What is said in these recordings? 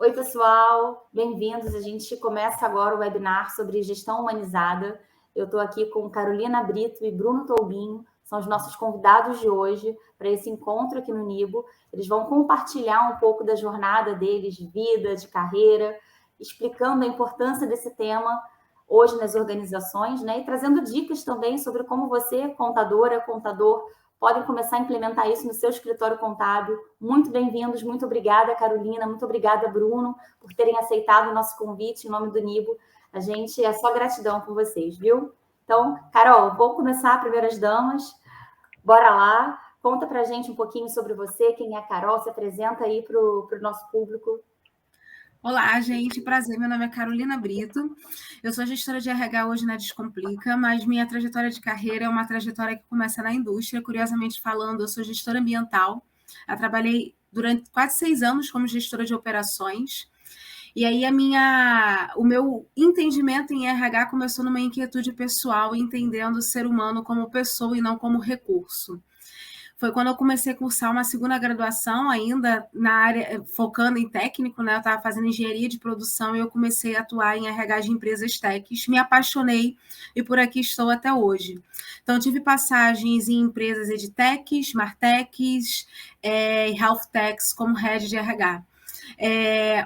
Oi, pessoal, bem-vindos. A gente começa agora o webinar sobre gestão humanizada. Eu estou aqui com Carolina Brito e Bruno Tolbinho, são os nossos convidados de hoje para esse encontro aqui no Nibo. Eles vão compartilhar um pouco da jornada deles, de vida, de carreira, explicando a importância desse tema hoje nas organizações, né? E trazendo dicas também sobre como você, contadora, contador, podem começar a implementar isso no seu escritório contábil. Muito bem-vindos, muito obrigada, Carolina, muito obrigada, Bruno, por terem aceitado o nosso convite em nome do Nibo. A gente é só gratidão por vocês, viu? Então, Carol, vou começar primeiras damas. Bora lá, conta pra gente um pouquinho sobre você, quem é a Carol, se apresenta aí para o nosso público. Olá, gente, prazer, meu nome é Carolina Brito, eu sou gestora de RH hoje na Descomplica, mas minha trajetória de carreira é uma trajetória que começa na indústria, curiosamente falando, eu sou gestora ambiental, eu trabalhei durante quase 6 anos como gestora de operações, e aí o meu entendimento em RH começou numa inquietude pessoal, entendendo o ser humano como pessoa e não como recurso. Foi quando eu comecei a cursar uma segunda graduação, ainda na área, focando em técnico, né? Eu estava fazendo engenharia de produção e eu comecei a atuar em RH de empresas techs. Me apaixonei e por aqui estou até hoje. Então, tive passagens em empresas edtechs, martechs, health techs como head de RH.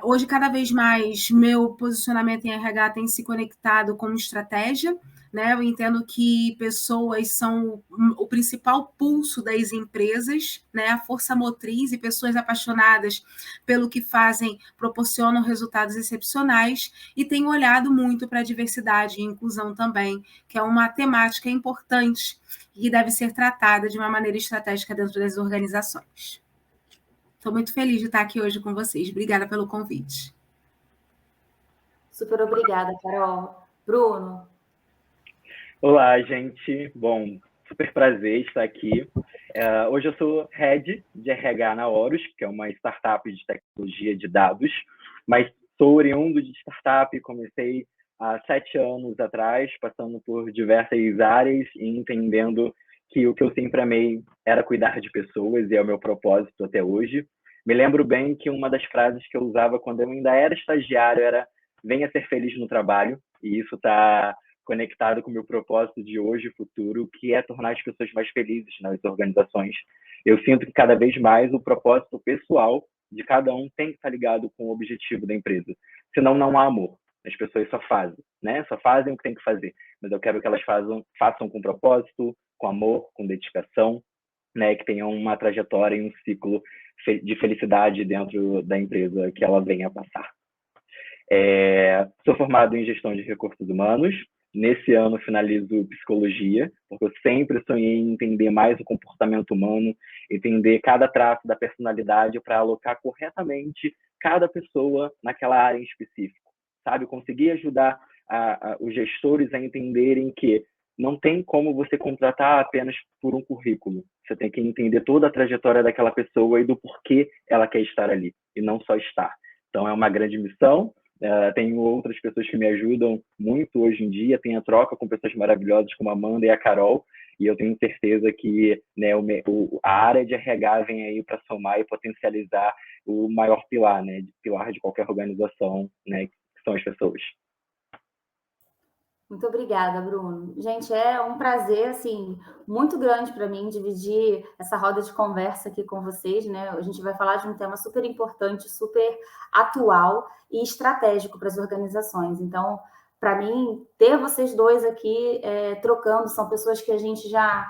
Hoje, cada vez mais, meu posicionamento em RH tem se conectado com estratégia, né? Eu entendo que pessoas são o principal pulso das empresas, né? A força motriz, e pessoas apaixonadas pelo que fazem proporcionam resultados excepcionais, e tenho olhado muito para a diversidade e inclusão também, que é uma temática importante e deve ser tratada de uma maneira estratégica dentro das organizações. Estou muito feliz de estar aqui hoje com vocês. Obrigada pelo convite. Super obrigada, Carol. Bruno. Olá, gente. Bom, super prazer estar aqui. Hoje eu sou Head de RH na Horus, que é uma startup de tecnologia de dados, mas sou oriundo de startup, comecei há 7 anos atrás, passando por diversas áreas e entendendo que o que eu sempre amei era cuidar de pessoas, e é o meu propósito até hoje. Me lembro bem que uma das frases que eu usava quando eu ainda era estagiário era: venha ser feliz no trabalho, e isso está conectado com o meu propósito de hoje e futuro, que é tornar as pessoas mais felizes nas organizações. Eu sinto que cada vez mais o propósito pessoal de cada um tem que estar ligado com o objetivo da empresa. Senão não há amor. As pessoas só fazem, né? Só fazem o que tem que fazer. Mas eu quero que elas façam com propósito, com amor, com dedicação, né? Que tenham uma trajetória e um ciclo de felicidade dentro da empresa que ela venha a passar. Sou formado em gestão de recursos humanos. Nesse ano finalizo psicologia, porque eu sempre sonhei em entender mais o comportamento humano, entender cada traço da personalidade para alocar corretamente cada pessoa naquela área em específico, sabe? Conseguir ajudar os gestores a entenderem que não tem como você contratar apenas por um currículo. Você tem que entender toda a trajetória daquela pessoa e do porquê ela quer estar ali, e não só estar. Então, é uma grande missão. Tenho outras pessoas que me ajudam muito hoje em dia, tenho a troca com pessoas maravilhosas como a Amanda e a Carol, e eu tenho certeza que, né, a área de RH vem aí para somar e potencializar o maior pilar, né, pilar de qualquer organização, né, que são as pessoas. Muito obrigada, Bruno. Gente, é um prazer, assim, muito grande para mim dividir essa roda de conversa aqui com vocês, né? A gente vai falar de um tema super importante, super atual e estratégico para as organizações. Então, para mim, ter vocês dois aqui trocando, são pessoas que a gente já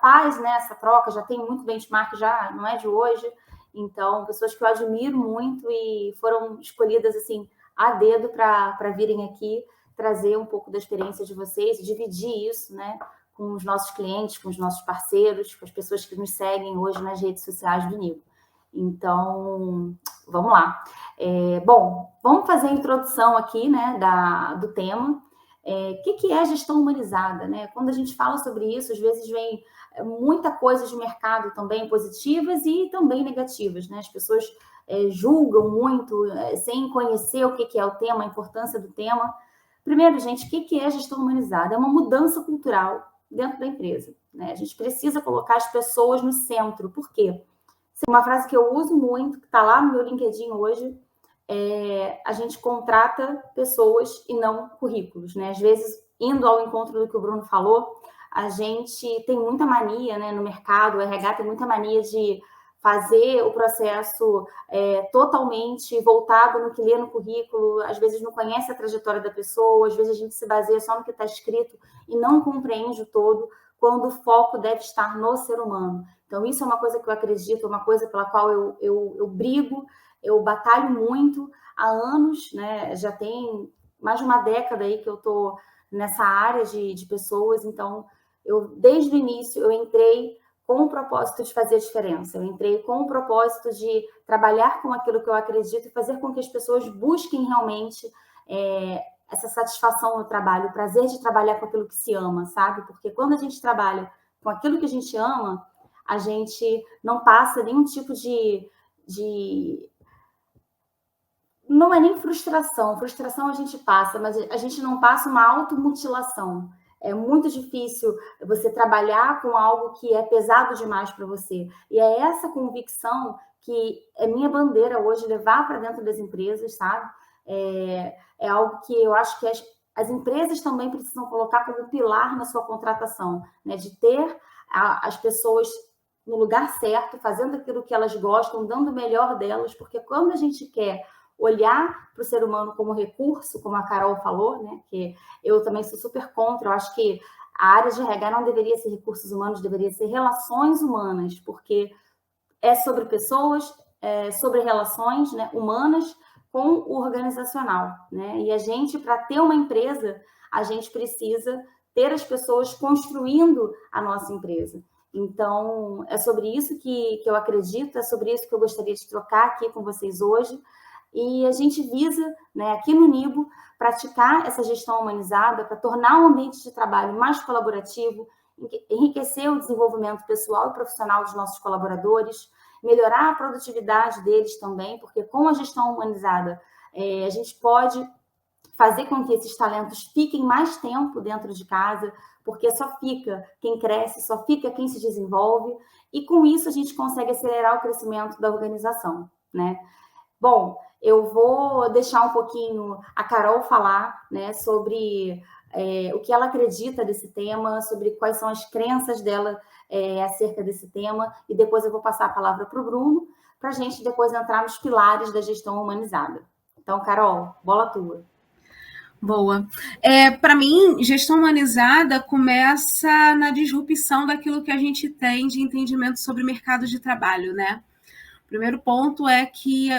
faz, né, essa troca, já tem muito benchmark, já não é de hoje. Então, pessoas que eu admiro muito e foram escolhidas, assim, a dedo para virem aqui trazer um pouco da experiência de vocês, dividir isso, né, com os nossos clientes, com os nossos parceiros, com as pessoas que nos seguem hoje nas redes sociais do Nibo. Então, vamos lá. Bom, vamos fazer a introdução aqui, né, do tema. O que é gestão humanizada, né? Quando a gente fala sobre isso, às vezes vem muita coisa de mercado também, positivas e também negativas, né? As pessoas julgam muito, sem conhecer o que é o tema, a importância do tema. Primeiro, gente, o que é gestão humanizada? É uma mudança cultural dentro da empresa, né? A gente precisa colocar as pessoas no centro. Por quê? Uma frase que eu uso muito, que está lá no meu LinkedIn hoje, a gente contrata pessoas e não currículos, né? Às vezes, indo ao encontro do que o Bruno falou, a gente tem muita mania, né, no mercado, o RH tem muita mania de fazer o processo totalmente voltado no que lê no currículo, às vezes não conhece a trajetória da pessoa, às vezes a gente se baseia só no que está escrito e não compreende o todo, quando o foco deve estar no ser humano. Então, isso é uma coisa que eu acredito, uma coisa pela qual eu brigo, eu batalho muito há anos, né? Já tem mais de uma década aí que eu estou nessa área de pessoas, então, desde o início, eu entrei com o propósito de fazer a diferença. Eu entrei com o propósito de trabalhar com aquilo que eu acredito e fazer com que as pessoas busquem realmente essa satisfação no trabalho, o prazer de trabalhar com aquilo que se ama, sabe? Porque quando a gente trabalha com aquilo que a gente ama, a gente não passa nenhum tipo de não é nem frustração. Frustração a gente passa, mas a gente não passa uma automutilação. É muito difícil você trabalhar com algo que é pesado demais para você. E é essa convicção que é minha bandeira hoje, levar para dentro das empresas, sabe? É algo que eu acho que as empresas também precisam colocar como pilar na sua contratação, né? De ter as pessoas no lugar certo, fazendo aquilo que elas gostam, dando o melhor delas, porque quando a gente quer olhar para o ser humano como recurso, como a Carol falou, né? Que eu também sou super contra, eu acho que a área de RH não deveria ser recursos humanos, deveria ser relações humanas, porque é sobre pessoas, sobre relações, né, humanas com o organizacional, né? E a gente, para ter uma empresa, a gente precisa ter as pessoas construindo a nossa empresa. Então, é sobre isso que eu acredito, é sobre isso que eu gostaria de trocar aqui com vocês hoje. E a gente visa, né, aqui no Nibo, praticar essa gestão humanizada para tornar o ambiente de trabalho mais colaborativo, enriquecer o desenvolvimento pessoal e profissional dos nossos colaboradores, melhorar a produtividade deles também, porque com a gestão humanizada a gente pode fazer com que esses talentos fiquem mais tempo dentro de casa, porque só fica quem cresce, só fica quem se desenvolve, e com isso a gente consegue acelerar o crescimento da organização, né? Bom, eu vou deixar um pouquinho a Carol falar, né, sobre o que ela acredita desse tema, sobre quais são as crenças dela acerca desse tema, e depois eu vou passar a palavra para o Bruno, para a gente depois entrar nos pilares da gestão humanizada. Então, Carol, bola tua. Boa. Para mim, gestão humanizada começa na disrupção daquilo que a gente tem de entendimento sobre mercado de trabalho, né? O primeiro ponto é que,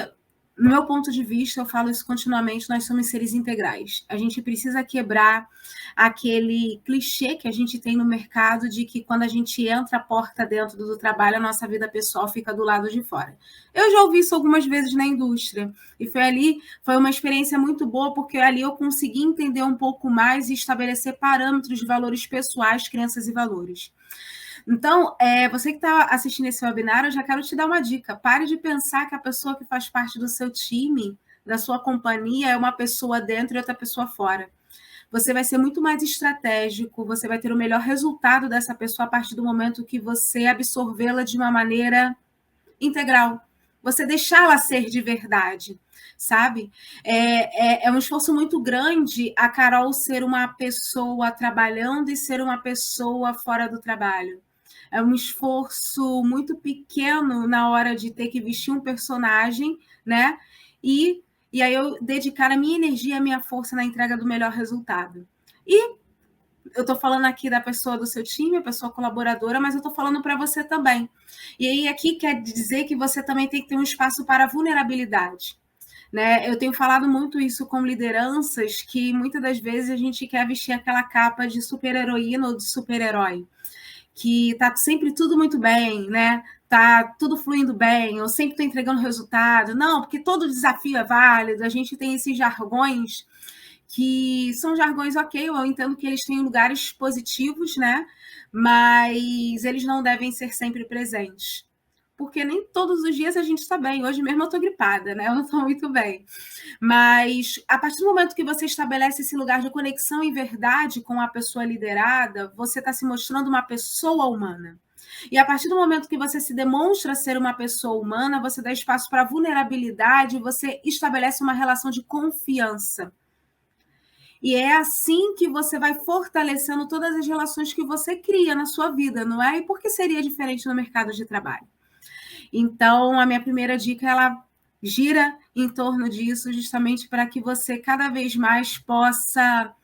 no meu ponto de vista, eu falo isso continuamente, nós somos seres integrais. A gente precisa quebrar aquele clichê que a gente tem no mercado de que quando a gente entra a porta dentro do trabalho, a nossa vida pessoal fica do lado de fora. Eu já ouvi isso algumas vezes na indústria, e foi uma experiência muito boa, porque ali eu consegui entender um pouco mais e estabelecer parâmetros de valores pessoais, crenças e valores. Então, você que está assistindo esse webinar, eu já quero te dar uma dica. Pare de pensar que a pessoa que faz parte do seu time, da sua companhia, é uma pessoa dentro e outra pessoa fora. Você vai ser muito mais estratégico, você vai ter o melhor resultado dessa pessoa a partir do momento que você absorvê-la de uma maneira integral. Você deixá-la ser de verdade, sabe? É um esforço muito grande a Carol ser uma pessoa trabalhando e ser uma pessoa fora do trabalho. É um esforço muito pequeno na hora de ter que vestir um personagem, né? E aí eu dedicar a minha energia, a minha força na entrega do melhor resultado. E eu estou falando aqui da pessoa do seu time, a pessoa colaboradora, mas eu estou falando para você também. E aí aqui quer dizer que você também tem que ter um espaço para vulnerabilidade. Né? Eu tenho falado muito isso com lideranças, que muitas das vezes a gente quer vestir aquela capa de super-heroína ou de super-herói, que tá sempre tudo muito bem, né? Tá tudo fluindo bem, eu sempre estou entregando resultado. Não, porque todo desafio é válido, a gente tem esses jargões que são jargões, ok, eu entendo que eles têm lugares positivos, né? Mas eles não devem ser sempre presentes. Porque nem todos os dias a gente está bem. Hoje mesmo eu estou gripada, né? Eu não estou muito bem. Mas a partir do momento que você estabelece esse lugar de conexão e verdade com a pessoa liderada, você está se mostrando uma pessoa humana. E a partir do momento que você se demonstra ser uma pessoa humana, você dá espaço para vulnerabilidade, você estabelece uma relação de confiança. E é assim que você vai fortalecendo todas as relações que você cria na sua vida, não é? E por que seria diferente no mercado de trabalho? Então, a minha primeira dica, ela gira em torno disso, justamente para que você cada vez mais possa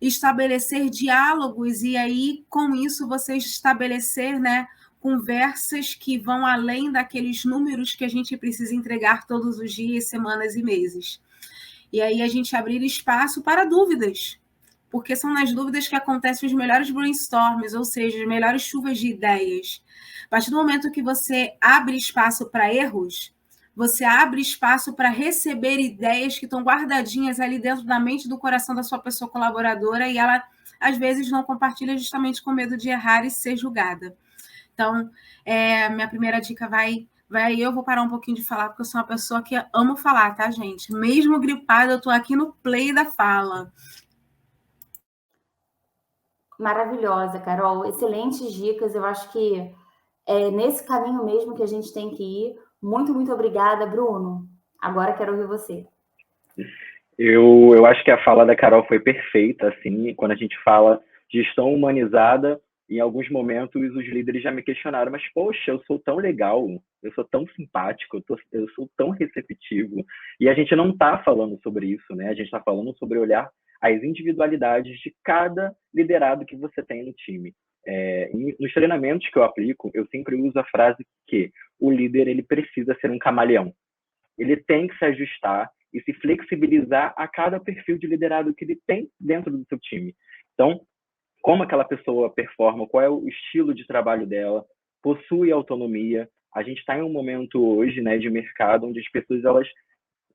estabelecer diálogos e aí, com isso, você estabelecer, né, conversas que vão além daqueles números que a gente precisa entregar todos os dias, semanas e meses. E aí a gente abrir espaço para dúvidas, porque são nas dúvidas que acontecem os melhores brainstorms, ou seja, as melhores chuvas de ideias. A partir do momento que você abre espaço para erros, você abre espaço para receber ideias que estão guardadinhas ali dentro da mente e do coração da sua pessoa colaboradora e ela, às vezes, não compartilha justamente com medo de errar e ser julgada. Então, minha primeira dica eu vou parar um pouquinho de falar, porque eu sou uma pessoa que amo falar, tá, gente? Mesmo gripada, eu tô aqui no play da fala. Maravilhosa, Carol. Excelentes dicas. Eu acho que é nesse caminho mesmo que a gente tem que ir. Muito, muito obrigada, Bruno. Agora quero ouvir você. Eu acho que a fala da Carol foi perfeita, assim, quando a gente fala de gestão humanizada, em alguns momentos os líderes já me questionaram, mas poxa, eu sou tão legal, eu sou tão simpático, eu sou tão receptivo, e a gente não está falando sobre isso, né? A gente está falando sobre olhar as individualidades de cada liderado que você tem no time. Nos treinamentos que eu aplico, eu sempre uso a frase que o líder ele precisa ser um camaleão. Ele tem que se ajustar e se flexibilizar a cada perfil de liderado que ele tem dentro do seu time. Então, como aquela pessoa performa, qual é o estilo de trabalho dela, possui autonomia. A gente está em um momento hoje, né, de mercado onde as pessoas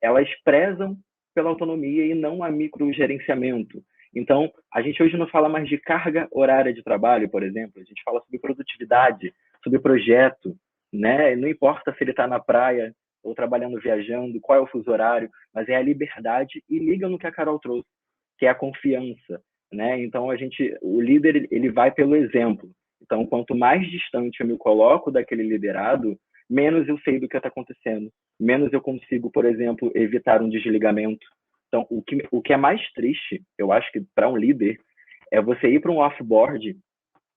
elas prezam pela autonomia e não a microgerenciamento. Então, a gente hoje não fala mais de carga horária de trabalho, por exemplo, a gente fala sobre produtividade, sobre projeto, né? Não importa se ele está na praia ou trabalhando, viajando, qual é o fuso horário, mas é a liberdade e liga no que a Carol trouxe, que é a confiança, né? Então, o líder, ele vai pelo exemplo. Então, quanto mais distante eu me coloco daquele liderado, menos eu sei do que está acontecendo, menos eu consigo, por exemplo, evitar um desligamento. Então, o que é mais triste, eu acho que para um líder, é você ir para um offboard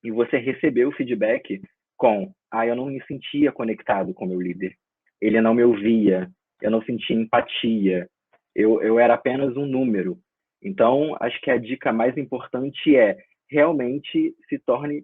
e você receber o feedback com eu não me sentia conectado com o meu líder. Ele não me ouvia, eu não sentia empatia, eu era apenas um número. Então, acho que a dica mais importante é realmente se torne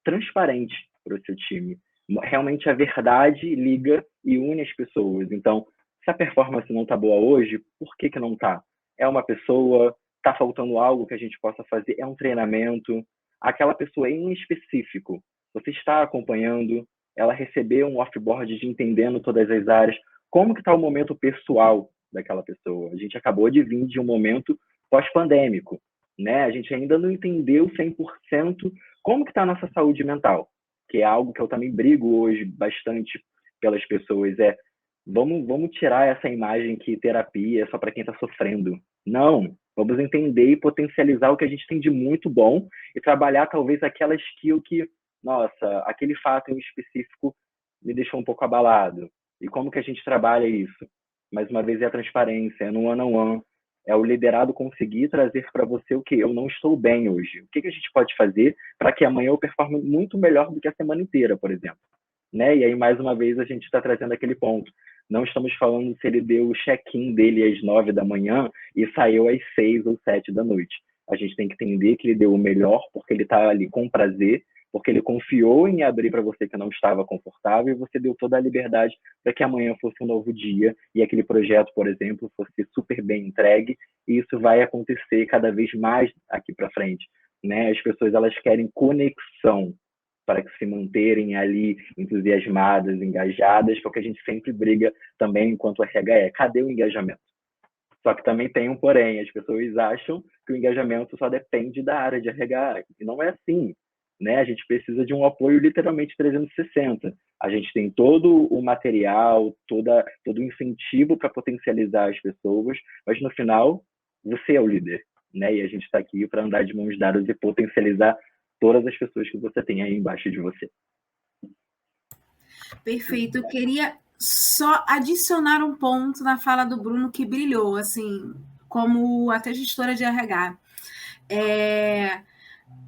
transparente para o seu time. Realmente a verdade liga e une as pessoas. Então, se a performance não está boa hoje, por que não está? É uma pessoa, está faltando algo que a gente possa fazer, é um treinamento. Aquela pessoa em específico, você está acompanhando, ela recebeu um offboard de entendendo todas as áreas. Como que está o momento pessoal daquela pessoa? A gente acabou de vir de um momento pós-pandêmico, né? A gente ainda não entendeu 100% como que está a nossa saúde mental, que é algo que eu também brigo hoje bastante pelas pessoas, vamos tirar essa imagem que terapia é só para quem está sofrendo. Não, vamos entender e potencializar o que a gente tem de muito bom e trabalhar talvez aquela skill que, nossa, aquele fato em específico me deixou um pouco abalado. E como que a gente trabalha isso? Mais uma vez é a transparência, é no one-on-one, é o liderado conseguir trazer para você o que eu não estou bem hoje. O que a gente pode fazer para que amanhã eu performe muito melhor do que a semana inteira, por exemplo. Né? E aí, mais uma vez, a gente está trazendo aquele ponto. Não estamos falando se ele deu o check-in dele às 9 da manhã e saiu às 6 ou 7 da noite. A gente tem que entender que ele deu o melhor porque ele está ali com prazer, porque ele confiou em abrir para você que não estava confortável e você deu toda a liberdade para que amanhã fosse um novo dia e aquele projeto, por exemplo, fosse super bem entregue, e isso vai acontecer cada vez mais aqui para frente. Né? As pessoas elas querem conexão para que se manterem ali entusiasmadas, engajadas, porque a gente sempre briga também enquanto RH cadê o engajamento? Só que também tem um porém, as pessoas acham que o engajamento só depende da área de RH, e não é assim, né? A gente precisa de um apoio literalmente 360. A gente tem todo o material, todo o incentivo para potencializar as pessoas, mas no final, você é o líder, né? E a gente está aqui para andar de mãos dadas e potencializar todas as pessoas que você tem aí embaixo de você. Perfeito. Eu queria só adicionar um ponto na fala do Bruno que brilhou, assim, como até gestora de RH.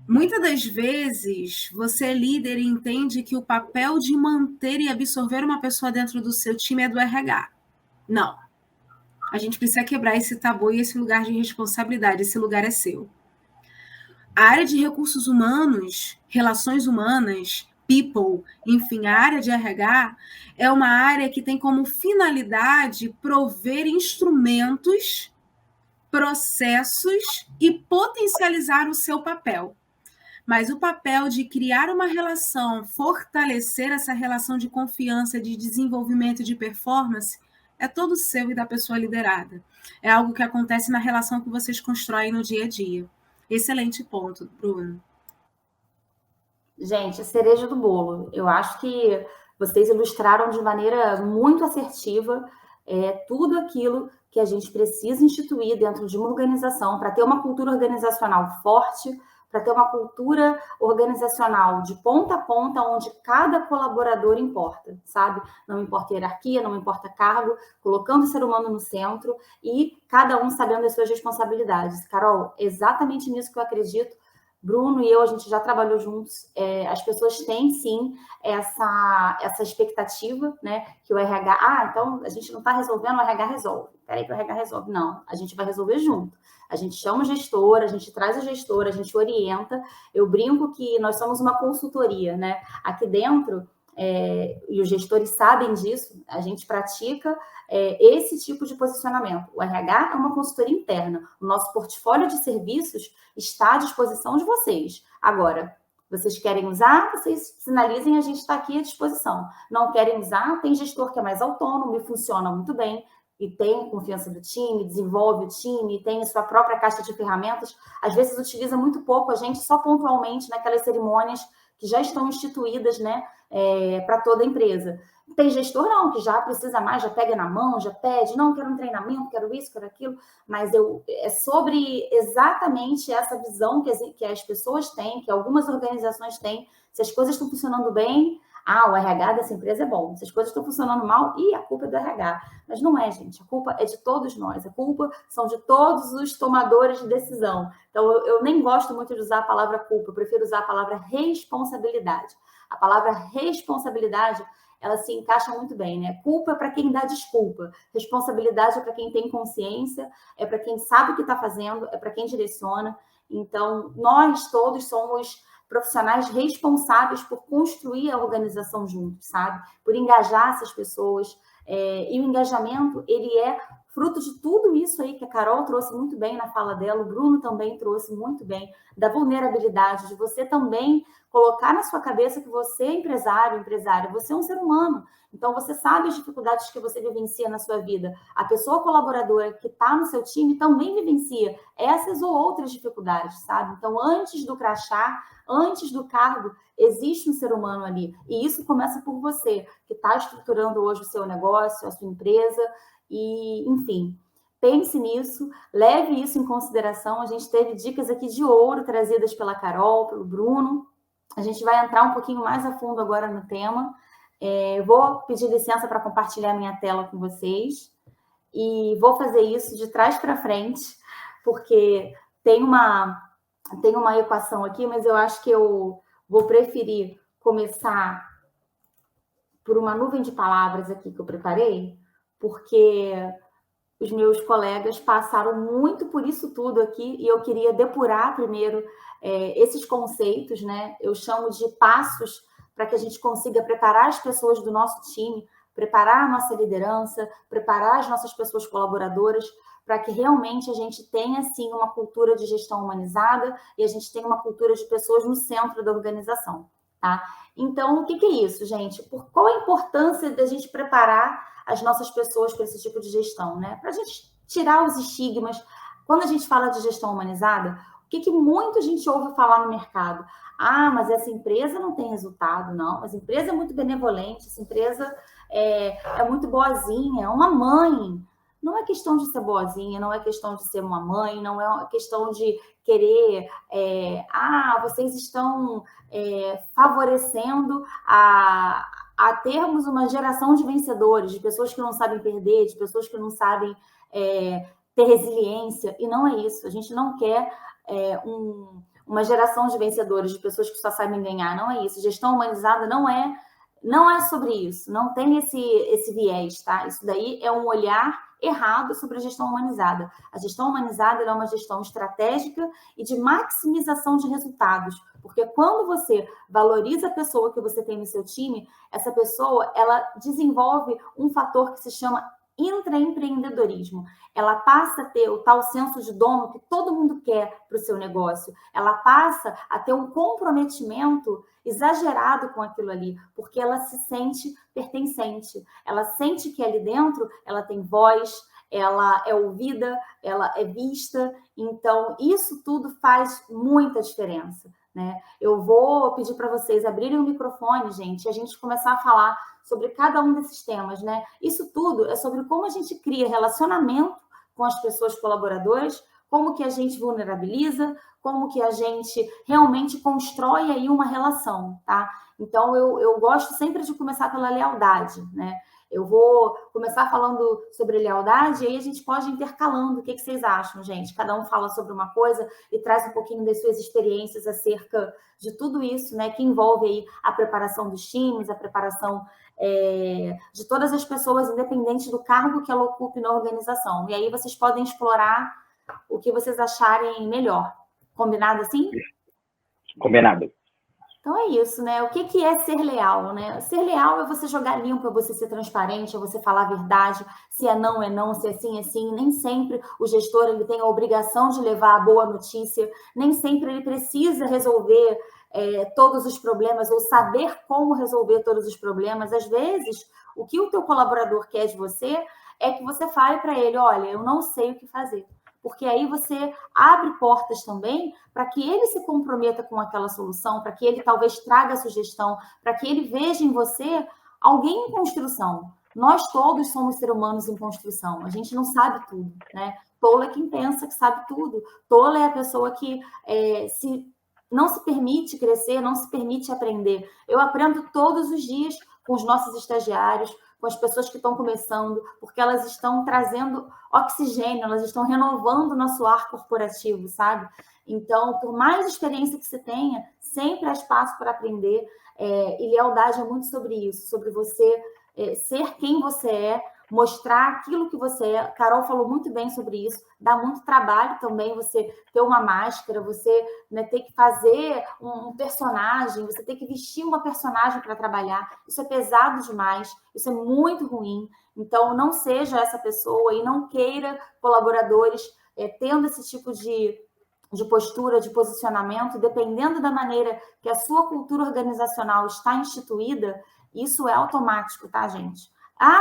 Muitas das vezes, você é líder e entende que o papel de manter e absorver uma pessoa dentro do seu time é do RH. Não. A gente precisa quebrar esse tabu e esse lugar de responsabilidade. Esse lugar é seu. A área de recursos humanos, relações humanas, people, enfim, a área de RH é uma área que tem como finalidade prover instrumentos, processos e potencializar o seu papel. Mas o papel de criar uma relação, fortalecer essa relação de confiança, de desenvolvimento e de performance, é todo seu e da pessoa liderada. É algo que acontece na relação que vocês constroem no dia a dia. Excelente ponto, Bruno. Gente, a cereja do bolo. Eu acho que vocês ilustraram de maneira muito assertiva tudo aquilo que a gente precisa instituir dentro de uma organização para ter uma cultura organizacional forte, para ter uma cultura organizacional de ponta a ponta, onde cada colaborador importa, sabe? Não importa hierarquia, não importa cargo, colocando o ser humano no centro e cada um sabendo as suas responsabilidades. Carol, exatamente nisso que eu acredito. Bruno e eu, a gente já trabalhou juntos, as pessoas têm, sim, essa expectativa, né, que o RH, então a gente não está resolvendo, o RH resolve. Peraí que o RH resolve. Não, a gente vai resolver junto. A gente chama o gestor, a gente traz o gestor, a gente orienta. Eu brinco que nós somos uma consultoria, né? Aqui dentro, e os gestores sabem disso, a gente pratica esse tipo de posicionamento. O RH é uma consultoria interna. O nosso portfólio de serviços está à disposição de vocês. Agora, vocês querem usar, vocês sinalizem, a gente está aqui à disposição. Não querem usar, tem gestor que é mais autônomo e funciona muito bem, e tem confiança do time, desenvolve o time, tem sua própria caixa de ferramentas. Às vezes utiliza muito pouco, a gente só pontualmente naquelas cerimônias que já estão instituídas, né, para toda a empresa. Tem gestor, não, que já precisa mais, já pega na mão, já pede, não, quero um treinamento, quero isso, quero aquilo, mas é sobre exatamente essa visão que as pessoas têm, que algumas organizações têm. Se as coisas estão funcionando bem, o RH dessa empresa é bom. Se as coisas estão funcionando mal, a culpa é do RH. Mas não é, gente. A culpa é de todos nós. A culpa são de todos os tomadores de decisão. Então, eu nem gosto muito de usar a palavra culpa. Eu prefiro usar a palavra responsabilidade. A palavra responsabilidade, ela se encaixa muito bem, né? Culpa é para quem dá desculpa. Responsabilidade é para quem tem consciência, é para quem sabe o que está fazendo, é para quem direciona. Então, nós todos somos profissionais responsáveis por construir a organização juntos, sabe? Por engajar essas pessoas. E o engajamento, ele é fruto de tudo isso aí que a Carol trouxe muito bem na fala dela, o Bruno também trouxe muito bem, da vulnerabilidade, de você também colocar na sua cabeça que você é empresária, você é um ser humano. Então, você sabe as dificuldades que você vivencia na sua vida. A pessoa colaboradora que está no seu time também vivencia essas ou outras dificuldades, sabe? Então, antes do crachá, antes do cargo, existe um ser humano ali. E isso começa por você, que está estruturando hoje o seu negócio, a sua empresa. E, enfim, pense nisso, leve isso em consideração. A gente teve dicas aqui de ouro trazidas pela Carol, pelo Bruno. A gente vai entrar um pouquinho mais a fundo agora no tema. Vou pedir licença para compartilhar minha tela com vocês e vou fazer isso de trás para frente, porque tem uma equação aqui, mas eu acho que eu vou preferir começar por uma nuvem de palavras aqui que eu preparei, porque os meus colegas passaram muito por isso tudo aqui e eu queria depurar primeiro esses conceitos, né? Eu chamo de passos para que a gente consiga preparar as pessoas do nosso time, preparar a nossa liderança, preparar as nossas pessoas colaboradoras, para que realmente a gente tenha, sim, uma cultura de gestão humanizada e a gente tenha uma cultura de pessoas no centro da organização, tá? Então, o que é isso, gente? Qual a importância da gente preparar as nossas pessoas para esse tipo de gestão, né? Para a gente tirar os estigmas. Quando a gente fala de gestão humanizada, o que muito a gente ouve falar no mercado? Mas essa empresa não tem resultado, não. Essa empresa é muito benevolente, essa empresa é muito boazinha, é uma mãe. Não é questão de ser boazinha, não é questão de ser uma mãe, não é questão de querer... vocês estão favorecendo a termos uma geração de vencedores, de pessoas que não sabem perder, de pessoas que não sabem ter resiliência, e não é isso. A gente não quer uma geração de vencedores, de pessoas que só sabem ganhar, não é isso. Gestão humanizada não é sobre isso, não tem esse viés, tá? Isso daí é um olhar errado sobre a gestão humanizada. A gestão humanizada é uma gestão estratégica e de maximização de resultados, porque quando você valoriza a pessoa que você tem no seu time, essa pessoa, ela desenvolve um fator que se chama intraempreendedorismo. Ela passa a ter o tal senso de dono que todo mundo quer para o seu negócio. Ela passa a ter um comprometimento exagerado com aquilo ali, porque ela se sente pertencente. Ela sente que ali dentro ela tem voz, ela é ouvida, ela é vista. Então, isso tudo faz muita diferença, né? Eu vou pedir para vocês abrirem o microfone, gente, e a gente começar a falar sobre cada um desses temas, né? Isso tudo é sobre como a gente cria relacionamento com as pessoas colaboradoras, como que a gente vulnerabiliza, como que a gente realmente constrói aí uma relação, tá? Então, eu gosto sempre de começar pela lealdade, né? Eu vou começar falando sobre lealdade e aí a gente pode ir intercalando. O que vocês acham, gente? Cada um fala sobre uma coisa e traz um pouquinho das suas experiências acerca de tudo isso, né? Que envolve aí a preparação dos times, a preparação de todas as pessoas, independente do cargo que ela ocupe na organização. E aí vocês podem explorar o que vocês acharem melhor. Combinado assim? Combinado. Então é isso, né? O que é ser leal, né? Ser leal é você jogar limpo, é você ser transparente, é você falar a verdade. Se é não, se é sim, é sim. Nem sempre o gestor ele tem a obrigação de levar a boa notícia. Nem sempre ele precisa resolver todos os problemas ou saber como resolver todos os problemas. Às vezes, o que o teu colaborador quer de você é que você fale para ele, olha, eu não sei o que fazer. Porque aí você abre portas também para que ele se comprometa com aquela solução, para que ele talvez traga a sugestão, para que ele veja em você alguém em construção. Nós todos somos seres humanos em construção, a gente não sabe tudo, né? Tolo é quem pensa que sabe tudo. Tolo é a pessoa que não se permite crescer, não se permite aprender. Eu aprendo todos os dias com os nossos estagiários, com as pessoas que estão começando, porque elas estão trazendo oxigênio, elas estão renovando o nosso ar corporativo, sabe? Então, por mais experiência que você tenha, sempre há espaço para aprender, e lealdade é muito sobre isso, sobre você ser quem você é, mostrar aquilo que você é. Carol falou muito bem sobre isso, dá muito trabalho também você ter uma máscara, você ter que fazer um personagem, você ter que vestir uma personagem para trabalhar. Isso é pesado demais, isso é muito ruim. Então, não seja essa pessoa e não queira colaboradores tendo esse tipo de postura, de posicionamento, dependendo da maneira que a sua cultura organizacional está instituída, isso é automático, tá, gente?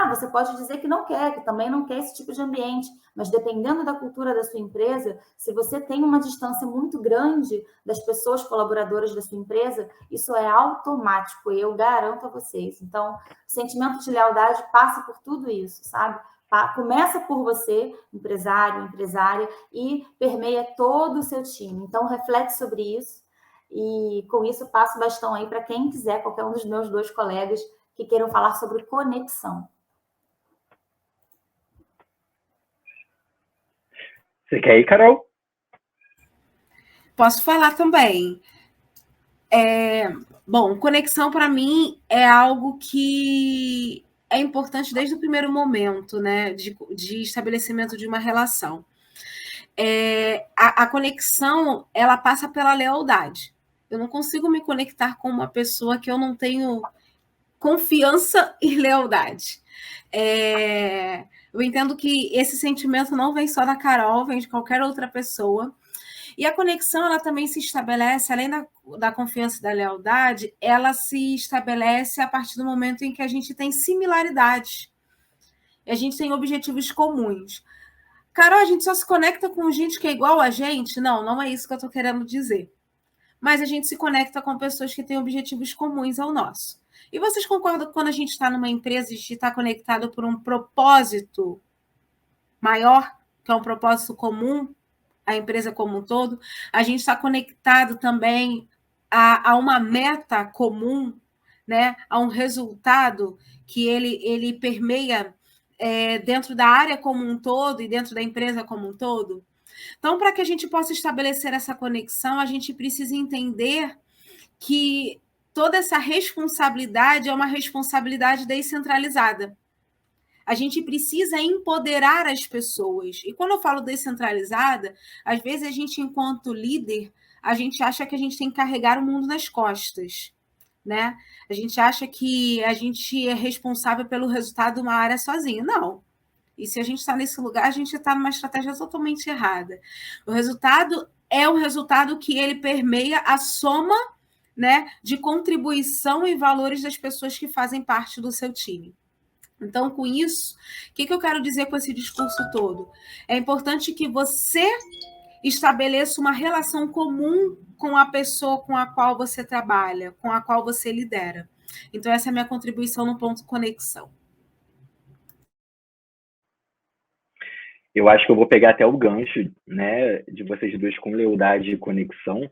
Você pode dizer que não quer, que também não quer esse tipo de ambiente, mas dependendo da cultura da sua empresa, se você tem uma distância muito grande das pessoas colaboradoras da sua empresa, isso é automático, eu garanto a vocês. Então, o sentimento de lealdade passa por tudo isso, sabe? Começa por você, empresário, empresária, e permeia todo o seu time. Então, reflete sobre isso e, com isso, passo o bastão aí para quem quiser, qualquer um dos meus 2 colegas que queiram falar sobre conexão. Você quer ir, Carol? Posso falar também. Bom, conexão para mim é algo que é importante desde o primeiro momento, né, de estabelecimento de uma relação. A conexão, ela passa pela lealdade. Eu não consigo me conectar com uma pessoa que eu não tenho confiança e lealdade. Eu entendo que esse sentimento não vem só da Carol, vem de qualquer outra pessoa. E a conexão, ela também se estabelece, além da confiança e da lealdade, ela se estabelece a partir do momento em que a gente tem similaridades. E a gente tem objetivos comuns. Carol, a gente só se conecta com gente que é igual a gente? Não, não é isso que eu estou querendo dizer. Mas a gente se conecta com pessoas que têm objetivos comuns ao nosso. E vocês concordam que quando a gente está numa empresa, a gente está conectado por um propósito maior, que é um propósito comum, a empresa como um todo, a gente está conectado também a uma meta comum, né, a um resultado que ele permeia dentro da área como um todo e dentro da empresa como um todo? Então, para que a gente possa estabelecer essa conexão, a gente precisa entender que toda essa responsabilidade é uma responsabilidade descentralizada. A gente precisa empoderar as pessoas. E quando eu falo descentralizada, às vezes a gente, enquanto líder, a gente acha que a gente tem que carregar o mundo nas costas, né? A gente acha que a gente é responsável pelo resultado de uma área sozinho. Não. E se a gente está nesse lugar, a gente está numa estratégia totalmente errada. O resultado é um resultado que ele permeia a soma, né, de contribuição e valores das pessoas que fazem parte do seu time. Então, com isso, o que eu quero dizer com esse discurso todo? É importante que você estabeleça uma relação comum com a pessoa com a qual você trabalha, com a qual você lidera. Então, essa é a minha contribuição no ponto conexão. Eu acho que eu vou pegar até o gancho, né, de vocês dois com lealdade e conexão,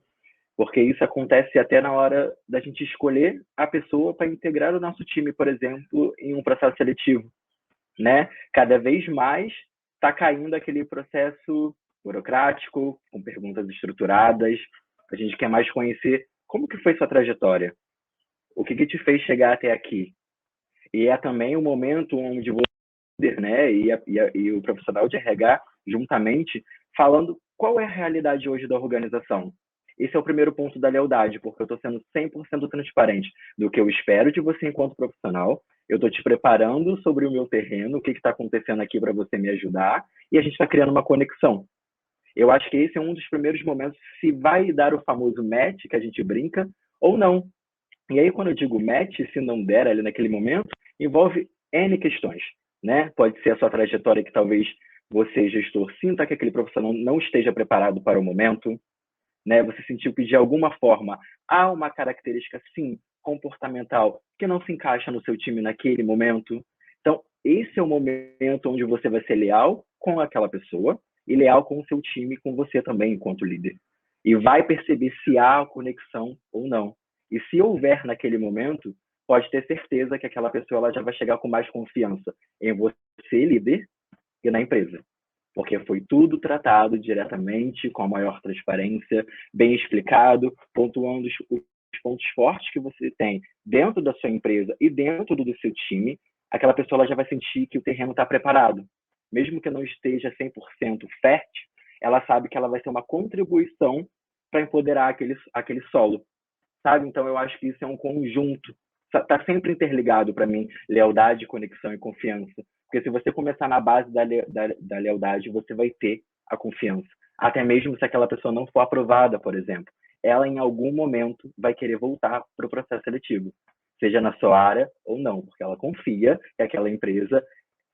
porque isso acontece até na hora da gente escolher a pessoa para integrar o nosso time, por exemplo, em um processo seletivo, né? Cada vez mais está caindo aquele processo burocrático, com perguntas estruturadas. A gente quer mais conhecer como que foi sua trajetória, o que te fez chegar até aqui. E é também o momento onde você, né, e o profissional de RH, juntamente, falando qual é a realidade hoje da organização. Esse é o primeiro ponto da lealdade, porque eu estou sendo 100% transparente do que eu espero de você enquanto profissional. Eu estou te preparando sobre o meu terreno, o que está acontecendo aqui para você me ajudar, e a gente está criando uma conexão. Eu acho que esse é um dos primeiros momentos se vai dar o famoso match, que a gente brinca, ou não. E aí, quando eu digo match, se não der ali naquele momento, envolve N questões, né? Pode ser a sua trajetória que talvez você, gestor, sinta que aquele profissional não esteja preparado para o momento, né? Você sentiu que, de alguma forma, há uma característica, sim, comportamental, que não se encaixa no seu time naquele momento. Então, esse é o momento onde você vai ser leal com aquela pessoa e leal com o seu time, com você também, enquanto líder. E vai perceber se há conexão ou não. E se houver naquele momento, pode ter certeza que aquela pessoa ela já vai chegar com mais confiança em você, líder, e na empresa. Porque foi tudo tratado diretamente, com a maior transparência, bem explicado, pontuando os pontos fortes que você tem dentro da sua empresa e dentro do seu time. Aquela pessoa ela já vai sentir que o terreno está preparado. Mesmo que não esteja 100% fértil, ela sabe que ela vai ter uma contribuição para empoderar aquele solo, sabe? Então, eu acho que isso é um conjunto. Está sempre interligado para mim, lealdade, conexão e confiança. Porque se você começar na base da lealdade, você vai ter a confiança. Até mesmo se aquela pessoa não for aprovada, por exemplo. Ela, em algum momento, vai querer voltar para o processo seletivo. Seja na sua área ou não. Porque ela confia que aquela empresa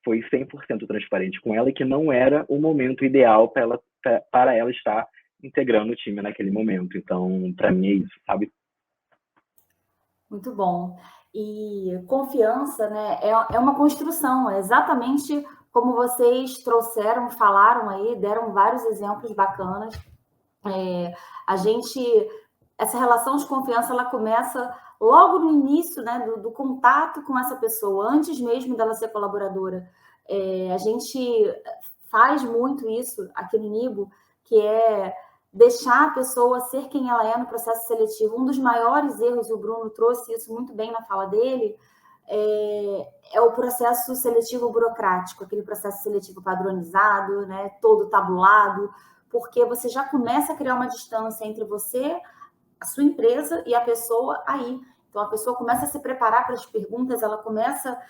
foi 100% transparente com ela e que não era o momento ideal para ela estar integrando o time naquele momento. Então, para mim é isso, sabe? Muito bom. E confiança, né, é uma construção, é exatamente como vocês trouxeram, falaram aí, deram vários exemplos bacanas. Essa relação de confiança, ela começa logo no início, né, do contato com essa pessoa, antes mesmo dela ser colaboradora. A gente faz muito isso aqui no Nibo, que é deixar a pessoa ser quem ela é no processo seletivo. Um dos maiores erros, e o Bruno trouxe isso muito bem na fala dele, é o processo seletivo burocrático, aquele processo seletivo padronizado, né, todo tabulado, porque você já começa a criar uma distância entre você, a sua empresa e a pessoa aí. Então, a pessoa começa a se preparar para as perguntas, ela começa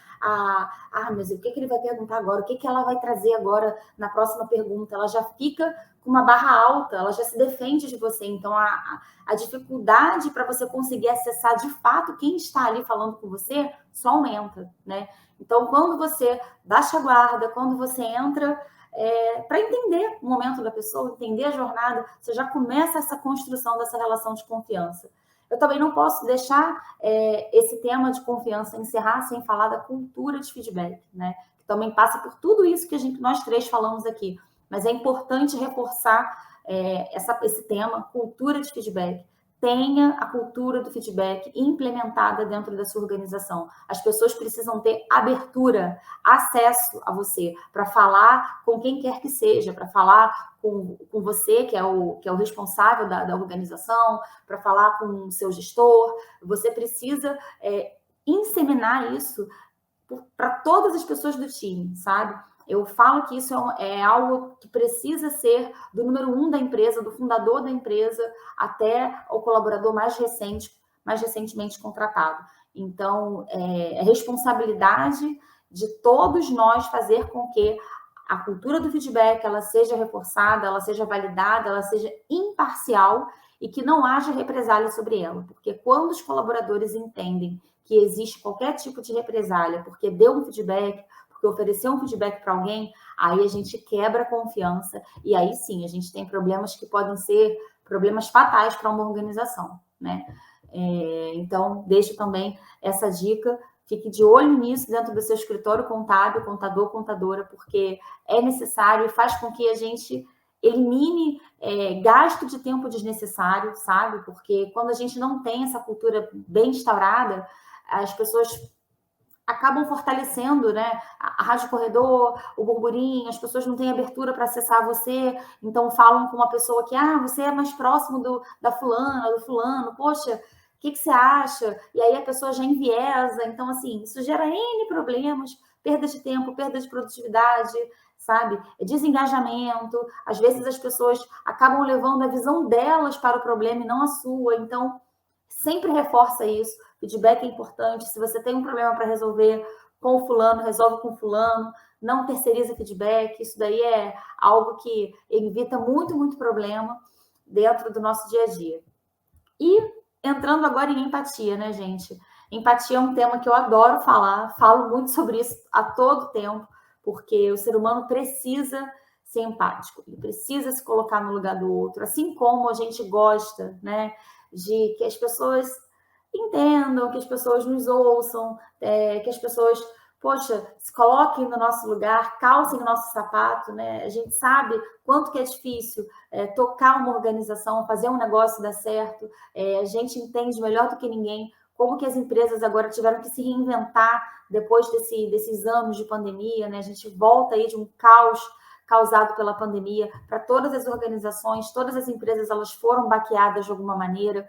mas o que ele vai perguntar agora? O que ela vai trazer agora na próxima pergunta? Ela já fica com uma barra alta, ela já se defende de você. Então, a dificuldade para você conseguir acessar de fato quem está ali falando com você só aumenta, né? Então, quando você baixa a guarda, quando você entra para entender o momento da pessoa, entender a jornada, você já começa essa construção dessa relação de confiança. Eu também não posso deixar esse tema de confiança encerrar sem falar da cultura de feedback, né? Que também passa por tudo isso que nós três falamos aqui. Mas é importante reforçar esse tema, cultura de feedback. tenha a cultura do feedback implementada dentro da sua organização. As pessoas precisam ter abertura, acesso a você, para falar com quem quer que seja, para falar com você, que é o responsável da organização, para falar com o seu gestor. Você precisa inseminar isso para todas as pessoas do time, sabe? Eu falo que isso é algo que precisa ser do número 1 da empresa, do fundador da empresa, até o colaborador mais recentemente contratado. Então, é responsabilidade de todos nós fazer com que a cultura do feedback ela seja reforçada, ela seja validada, ela seja imparcial e que não haja represália sobre ela. Porque quando os colaboradores entendem que existe qualquer tipo de represália, porque deu um feedback, porque ofereceu um feedback para alguém, aí a gente quebra a confiança e aí sim, a gente tem problemas que podem ser problemas fatais para uma organização, né? Então, deixo também essa dica, fique de olho nisso dentro do seu escritório contábil, contador, contadora, porque é necessário e faz com que a gente elimine gasto de tempo desnecessário, sabe? Porque quando a gente não tem essa cultura bem instaurada, as pessoas acabam fortalecendo, né? A rádio corredor, o burburinho, as pessoas não têm abertura para acessar você, então falam com uma pessoa que, você é mais próximo da fulana, do fulano, poxa, o que você acha? E aí a pessoa já enviesa, então assim, isso gera N problemas, perda de tempo, perda de produtividade, sabe? Desengajamento, às vezes as pessoas acabam levando a visão delas para o problema e não a sua, então sempre reforça isso. Feedback é importante. Se você tem um problema para resolver com o fulano, resolve com o fulano. Não terceiriza feedback. Isso daí é algo que evita muito, muito problema dentro do nosso dia a dia. E entrando agora em empatia, né, gente? Empatia é um tema que eu adoro falar. Falo muito sobre isso a todo tempo, porque o ser humano precisa ser empático. Ele precisa se colocar no lugar do outro. Assim como a gente gosta, né, de que as pessoas entendam, que as pessoas nos ouçam, que as pessoas, poxa, se coloquem no nosso lugar, calcem o nosso sapato, né? A gente sabe quanto que é difícil tocar uma organização, fazer um negócio dar certo, a gente entende melhor do que ninguém como que as empresas agora tiveram que se reinventar depois desses anos de pandemia, né? A gente volta aí de um caos causado pela pandemia para todas as organizações, todas as empresas, elas foram baqueadas de alguma maneira,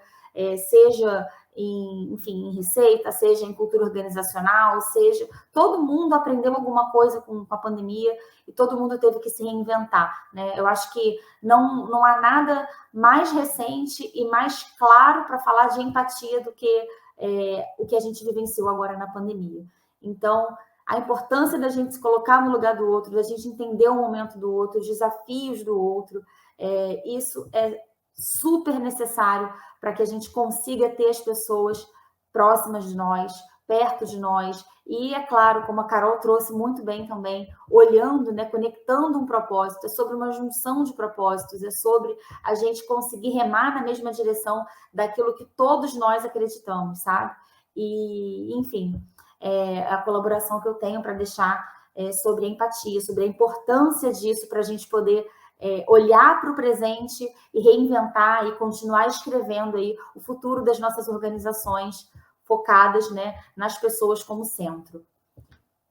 seja em receita, seja em cultura organizacional, seja... Todo mundo aprendeu alguma coisa com a pandemia e todo mundo teve que se reinventar, né? Eu acho que não há nada mais recente e mais claro para falar de empatia do que o que a gente vivenciou agora na pandemia. Então, a importância da gente se colocar no lugar do outro, da gente entender o momento do outro, os desafios do outro, isso é super necessário para que a gente consiga ter as pessoas próximas de nós, perto de nós. E, é claro, como a Carol trouxe muito bem também, olhando, né, conectando um propósito, é sobre uma junção de propósitos, é sobre a gente conseguir remar na mesma direção daquilo que todos nós acreditamos, sabe? E, enfim, a colaboração que eu tenho para deixar sobre a empatia, sobre a importância disso para a gente poder olhar para o presente e reinventar e continuar escrevendo aí o futuro das nossas organizações focadas, né, nas pessoas como centro.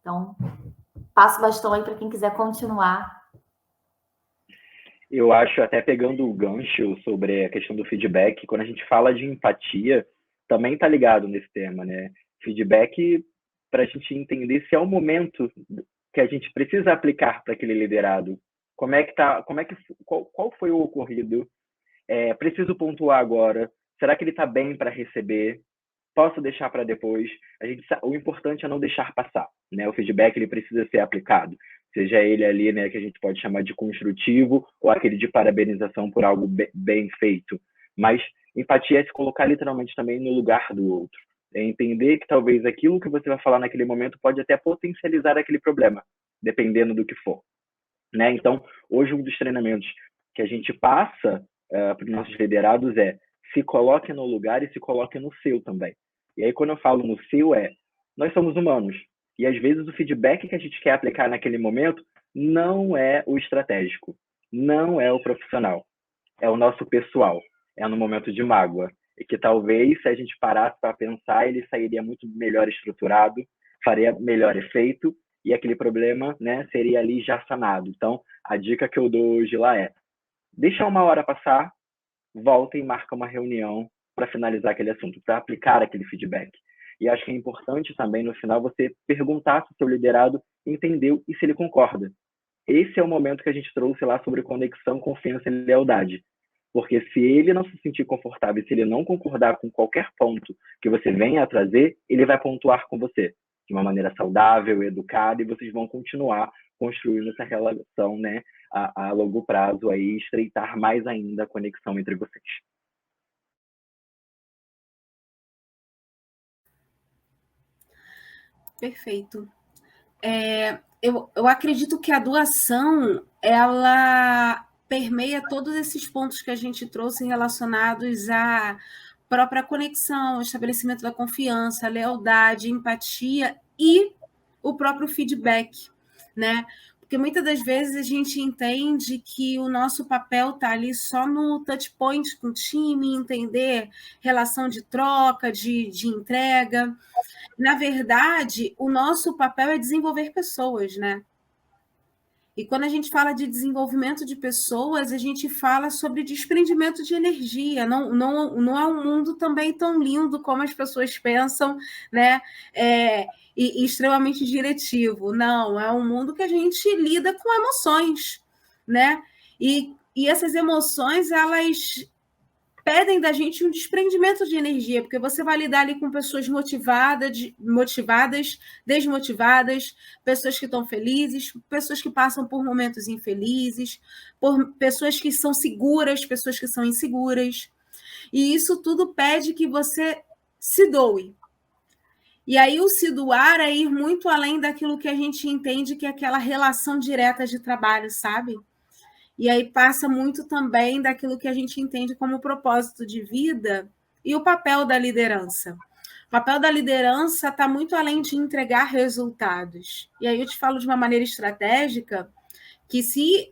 Então, passo o bastão aí para quem quiser continuar. Eu acho, até pegando o gancho sobre a questão do feedback, quando a gente fala de empatia, também está ligado nesse tema, né? Feedback para a gente entender se é o momento que a gente precisa aplicar para aquele liderado. Qual foi o ocorrido? Preciso pontuar agora. Será que ele está bem para receber? Posso deixar para depois? O importante é não deixar passar, né? O feedback ele precisa ser aplicado, seja ele ali, né, que a gente pode chamar de construtivo ou aquele de parabenização por algo bem feito. Mas empatia é se colocar literalmente também no lugar do outro. É entender que talvez aquilo que você vai falar naquele momento pode até potencializar aquele problema, dependendo do que for. Né? Então, hoje um dos treinamentos que a gente passa para os nossos liderados é se coloque no lugar e se coloque no seu também. E aí, quando eu falo no seu, nós somos humanos. E, às vezes, o feedback que a gente quer aplicar naquele momento não é o estratégico, não é o profissional, é o nosso pessoal, é no momento de mágoa, E que talvez, se a gente parasse para pensar, ele sairia muito melhor estruturado, faria melhor efeito, e aquele problema, né, seria ali já sanado. Então, a dica que eu dou hoje lá é: deixa uma hora passar, volta e marca uma reunião para finalizar aquele assunto, para aplicar aquele feedback. E acho que é importante também, no final, você perguntar se o seu liderado entendeu e se ele concorda. Esse é o momento que a gente trouxe lá sobre conexão, confiança e lealdade. Porque se ele não se sentir confortável, se ele não concordar com qualquer ponto que você venha a trazer, ele vai pontuar com você de uma maneira saudável, educada, e vocês vão continuar construindo essa relação, né, a longo prazo, aí, estreitar mais ainda a conexão entre vocês. Perfeito. Eu acredito que a doação, ela permeia todos esses pontos que a gente trouxe relacionados à própria conexão, ao estabelecimento da confiança, lealdade, empatia e o próprio feedback, né? Porque muitas das vezes a gente entende que o nosso papel está ali só no touch point com o time, entender relação de troca, de entrega. Na verdade, o nosso papel é desenvolver pessoas, né? E quando a gente fala de desenvolvimento de pessoas, a gente fala sobre desprendimento de energia. Não é um mundo também tão lindo como as pessoas pensam, né? E extremamente diretivo. Não, é um mundo que a gente lida com emoções, né? E essas emoções, elas pedem da gente um desprendimento de energia, porque você vai lidar ali com pessoas motivadas, desmotivadas, pessoas que estão felizes, pessoas que passam por momentos infelizes, por pessoas que são seguras, pessoas que são inseguras. E isso tudo pede que você se doe. E aí o se doar é ir muito além daquilo que a gente entende que é aquela relação direta de trabalho, sabe? E aí passa muito também daquilo que a gente entende como propósito de vida e o papel da liderança. O papel da liderança está muito além de entregar resultados. E aí eu te falo de uma maneira estratégica que se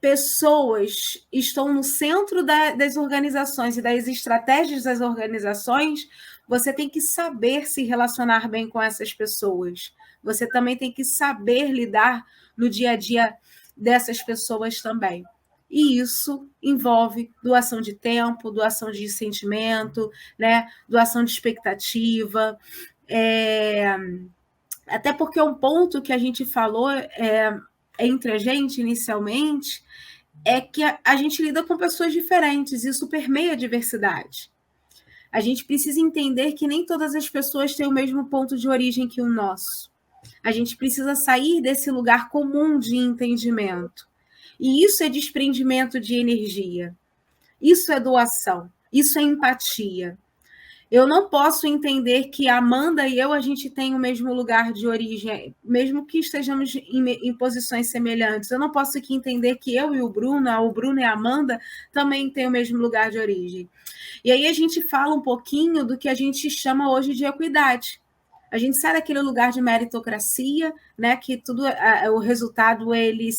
pessoas estão no centro das organizações e das estratégias das organizações, você tem que saber se relacionar bem com essas pessoas. Você também tem que saber lidar no dia a dia dessas pessoas também. E isso envolve doação de tempo, doação de sentimento, né? Doação de expectativa. Até porque um ponto que a gente falou entre a gente inicialmente é que a gente lida com pessoas diferentes, isso permeia a diversidade. A gente precisa entender que nem todas as pessoas têm o mesmo ponto de origem que o nosso. A gente precisa sair desse lugar comum de entendimento. E isso é desprendimento de energia. Isso é doação. Isso é empatia. Eu não posso entender que a Amanda e eu, a gente tem o mesmo lugar de origem, mesmo que estejamos em posições semelhantes. Eu não posso aqui entender que eu e o Bruno e a Amanda, também têm o mesmo lugar de origem. E aí a gente fala um pouquinho do que a gente chama hoje de equidade. A gente sai daquele lugar de meritocracia, né, que tudo o resultado ele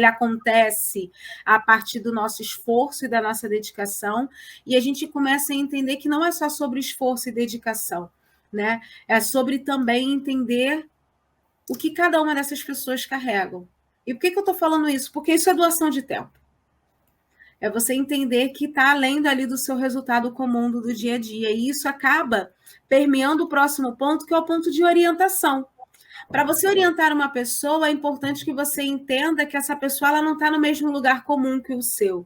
acontece a partir do nosso esforço e da nossa dedicação, e a gente começa a entender que não é só sobre esforço e dedicação, né? É sobre também entender o que cada uma dessas pessoas carregam. E por que eu estou falando isso? Porque isso é doação de tempo. É você entender que está além dali do seu resultado comum do dia a dia. E isso acaba permeando o próximo ponto, que é o ponto de orientação. Para você orientar uma pessoa, é importante que você entenda que essa pessoa ela não está no mesmo lugar comum que o seu.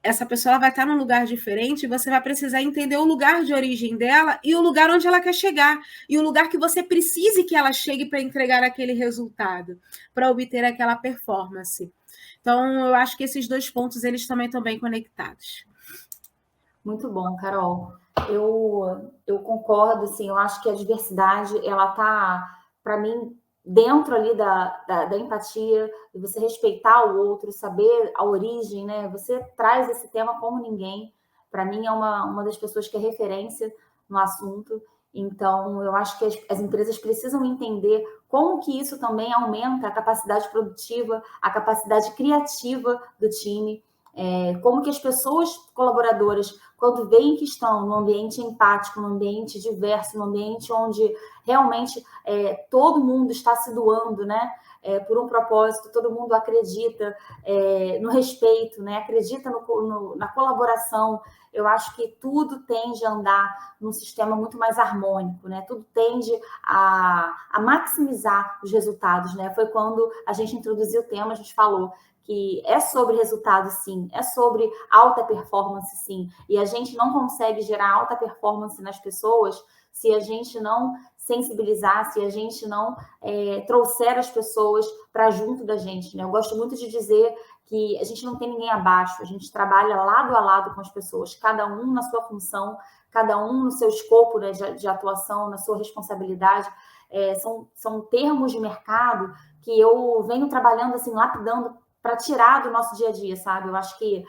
Essa pessoa ela vai estar num lugar diferente e você vai precisar entender o lugar de origem dela e o lugar onde ela quer chegar. E o lugar que você precise que ela chegue para entregar aquele resultado, para obter aquela performance. Então, eu acho que esses dois pontos, eles também estão bem conectados. Muito bom, Carol. Eu concordo, assim, eu acho que a diversidade, ela está, para mim, dentro ali da empatia, de você respeitar o outro, saber a origem, né? Você traz esse tema como ninguém. Para mim, é uma das pessoas que é referência no assunto. Então, eu acho que as empresas precisam entender como que isso também aumenta a capacidade produtiva, a capacidade criativa do time. Como que as pessoas colaboradoras, quando veem que estão num ambiente empático, num ambiente diverso, num ambiente onde realmente todo mundo está se doando, né? Por um propósito, todo mundo acredita no respeito, né? Acredita na colaboração. Eu acho que tudo tende a andar num sistema muito mais harmônico, né? Tudo tende a maximizar os resultados, né? Foi quando a gente introduziu o tema, a gente falou que é sobre resultado, sim, é sobre alta performance, sim, e a gente não consegue gerar alta performance nas pessoas se a gente não sensibilizar, se a gente não trouxer as pessoas para junto da gente, né? Eu gosto muito de dizer que a gente não tem ninguém abaixo, a gente trabalha lado a lado com as pessoas, cada um na sua função, cada um no seu escopo, né, de atuação, na sua responsabilidade. São termos de mercado que eu venho trabalhando, assim, lapidando para tirar do nosso dia a dia, sabe? Eu acho que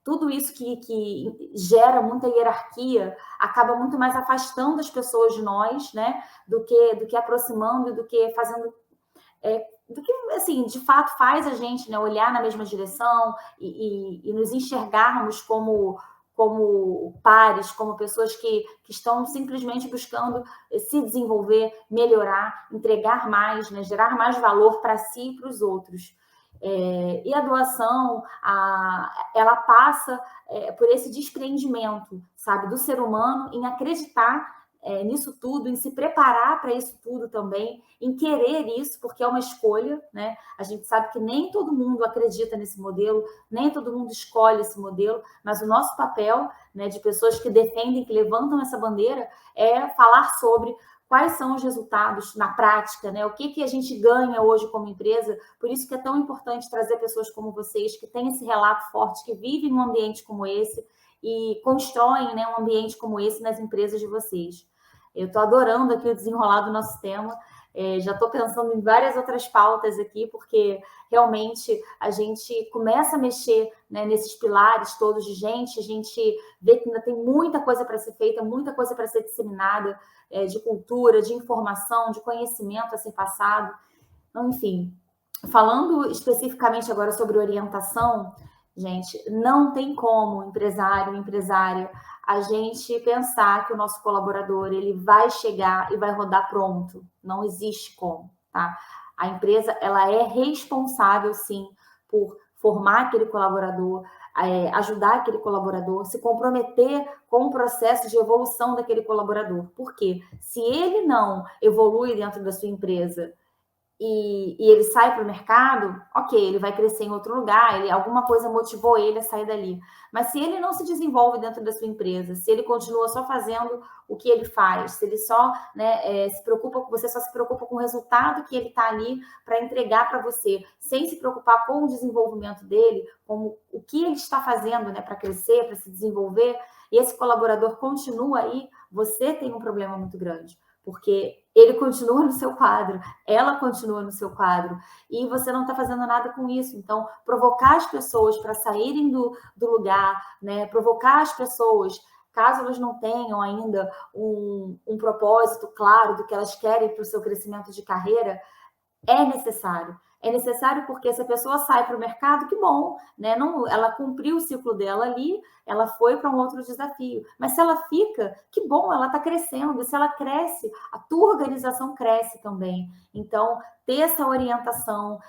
tudo isso que gera muita hierarquia acaba muito mais afastando as pessoas de nós, né? Do que aproximando, do que fazendo... do que, assim, de fato faz a gente, né, olhar na mesma direção e nos enxergarmos como pares, como pessoas que estão simplesmente buscando se desenvolver, melhorar, entregar mais, né, gerar mais valor para si e para os outros. E a doação, ela passa por esse despreendimento, sabe, do ser humano em acreditar nisso tudo, em se preparar para isso tudo também, em querer isso, porque é uma escolha, né? A gente sabe que nem todo mundo acredita nesse modelo, nem todo mundo escolhe esse modelo, mas o nosso papel, né, de pessoas que defendem, que levantam essa bandeira, é falar sobre quais são os resultados na prática, né? O que a gente ganha hoje como empresa. Por isso que é tão importante trazer pessoas como vocês, que têm esse relato forte, que vivem num ambiente como esse e constroem, né, um ambiente como esse nas empresas de vocês. Eu estou adorando aqui o desenrolar do nosso tema. Já estou pensando em várias outras pautas aqui, porque realmente a gente começa a mexer, né, nesses pilares todos de gente, a gente vê que ainda tem muita coisa para ser feita, muita coisa para ser disseminada, de cultura, de informação, de conhecimento a ser passado. Então, enfim, falando especificamente agora sobre orientação, gente, não tem como, empresário, empresária, a gente pensar que o nosso colaborador ele vai chegar e vai rodar pronto. Não existe como, tá? A empresa ela é responsável, sim, por formar aquele colaborador, ajudar aquele colaborador, se comprometer com o processo de evolução daquele colaborador. Por quê? Se ele não evolui dentro da sua empresa e ele sai para o mercado, ok, ele vai crescer em outro lugar, alguma coisa motivou ele a sair dali. Mas se ele não se desenvolve dentro da sua empresa, se ele continua só fazendo o que ele faz, se ele só, né, se preocupa, você só se preocupa com o resultado que ele está ali para entregar para você, sem se preocupar com o desenvolvimento dele, com o que ele está fazendo, né, para crescer, para se desenvolver, e esse colaborador continua aí, você tem um problema muito grande. Porque ele continua no seu quadro, ela continua no seu quadro, e você não está fazendo nada com isso. Então, provocar as pessoas para saírem do lugar, né? Provocar as pessoas, caso elas não tenham ainda um propósito claro do que elas querem para o seu crescimento de carreira, é necessário. É necessário porque se a pessoa sai para o mercado, que bom, né? Não, ela cumpriu o ciclo dela ali, ela foi para um outro desafio. Mas se ela fica, que bom, ela está crescendo. E se ela cresce, a tua organização cresce também. Então, ter essa orientação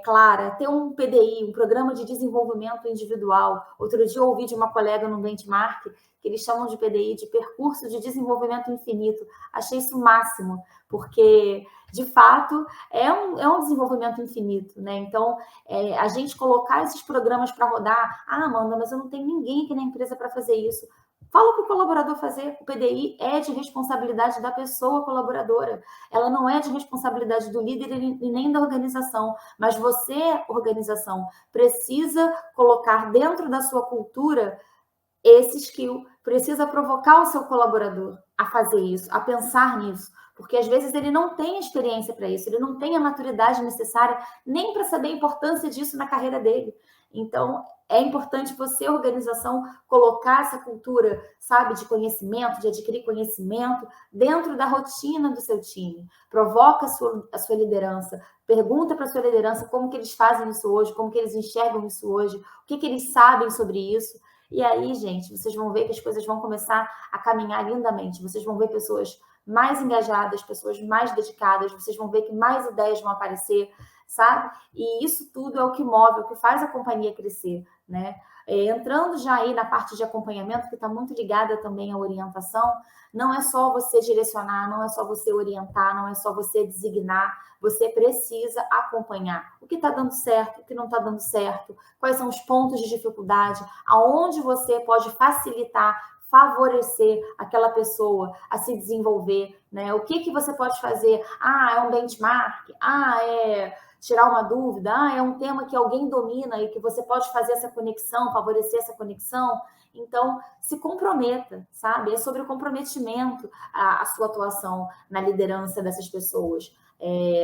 clara, ter um PDI, um Programa de Desenvolvimento Individual. Outro dia eu ouvi de uma colega no benchmark, que eles chamam de PDI, de Percurso de Desenvolvimento Infinito. Achei isso o máximo, porque, de fato, é um desenvolvimento infinito, né? Então, a gente colocar esses programas para rodar, Amanda, mas eu não tenho ninguém aqui na empresa para fazer isso. Fala para o colaborador fazer. O PDI é de responsabilidade da pessoa colaboradora. Ela não é de responsabilidade do líder e nem da organização. Mas você, organização, precisa colocar dentro da sua cultura esse skill, precisa provocar o seu colaborador a fazer isso, a pensar nisso. Porque às vezes ele não tem experiência para isso, ele não tem a maturidade necessária nem para saber a importância disso na carreira dele. Então, é importante você, organização, colocar essa cultura, sabe, de conhecimento, de adquirir conhecimento dentro da rotina do seu time. Provoca a sua liderança, Pergunta para a sua liderança como que eles fazem isso hoje, como que eles enxergam isso hoje, o que eles sabem sobre isso. E aí, gente, vocês vão ver que as coisas vão começar a caminhar lindamente. Vocês vão ver pessoas mais engajadas, pessoas mais dedicadas, vocês vão ver que mais ideias vão aparecer, sabe? E isso tudo é o que move, o que faz a companhia crescer, né? Entrando já aí na parte de acompanhamento, que está muito ligada também à orientação, não é só você direcionar, não é só você orientar, não é só você designar, você precisa acompanhar o que está dando certo, o que não está dando certo, quais são os pontos de dificuldade, aonde você pode facilitar, favorecer aquela pessoa a se desenvolver, né? O que você pode fazer? Ah, é um benchmark? Ah, é tirar uma dúvida? Ah, é um tema que alguém domina e que você pode fazer essa conexão, favorecer essa conexão? Então, se comprometa, sabe? É sobre o comprometimento a sua atuação na liderança dessas pessoas.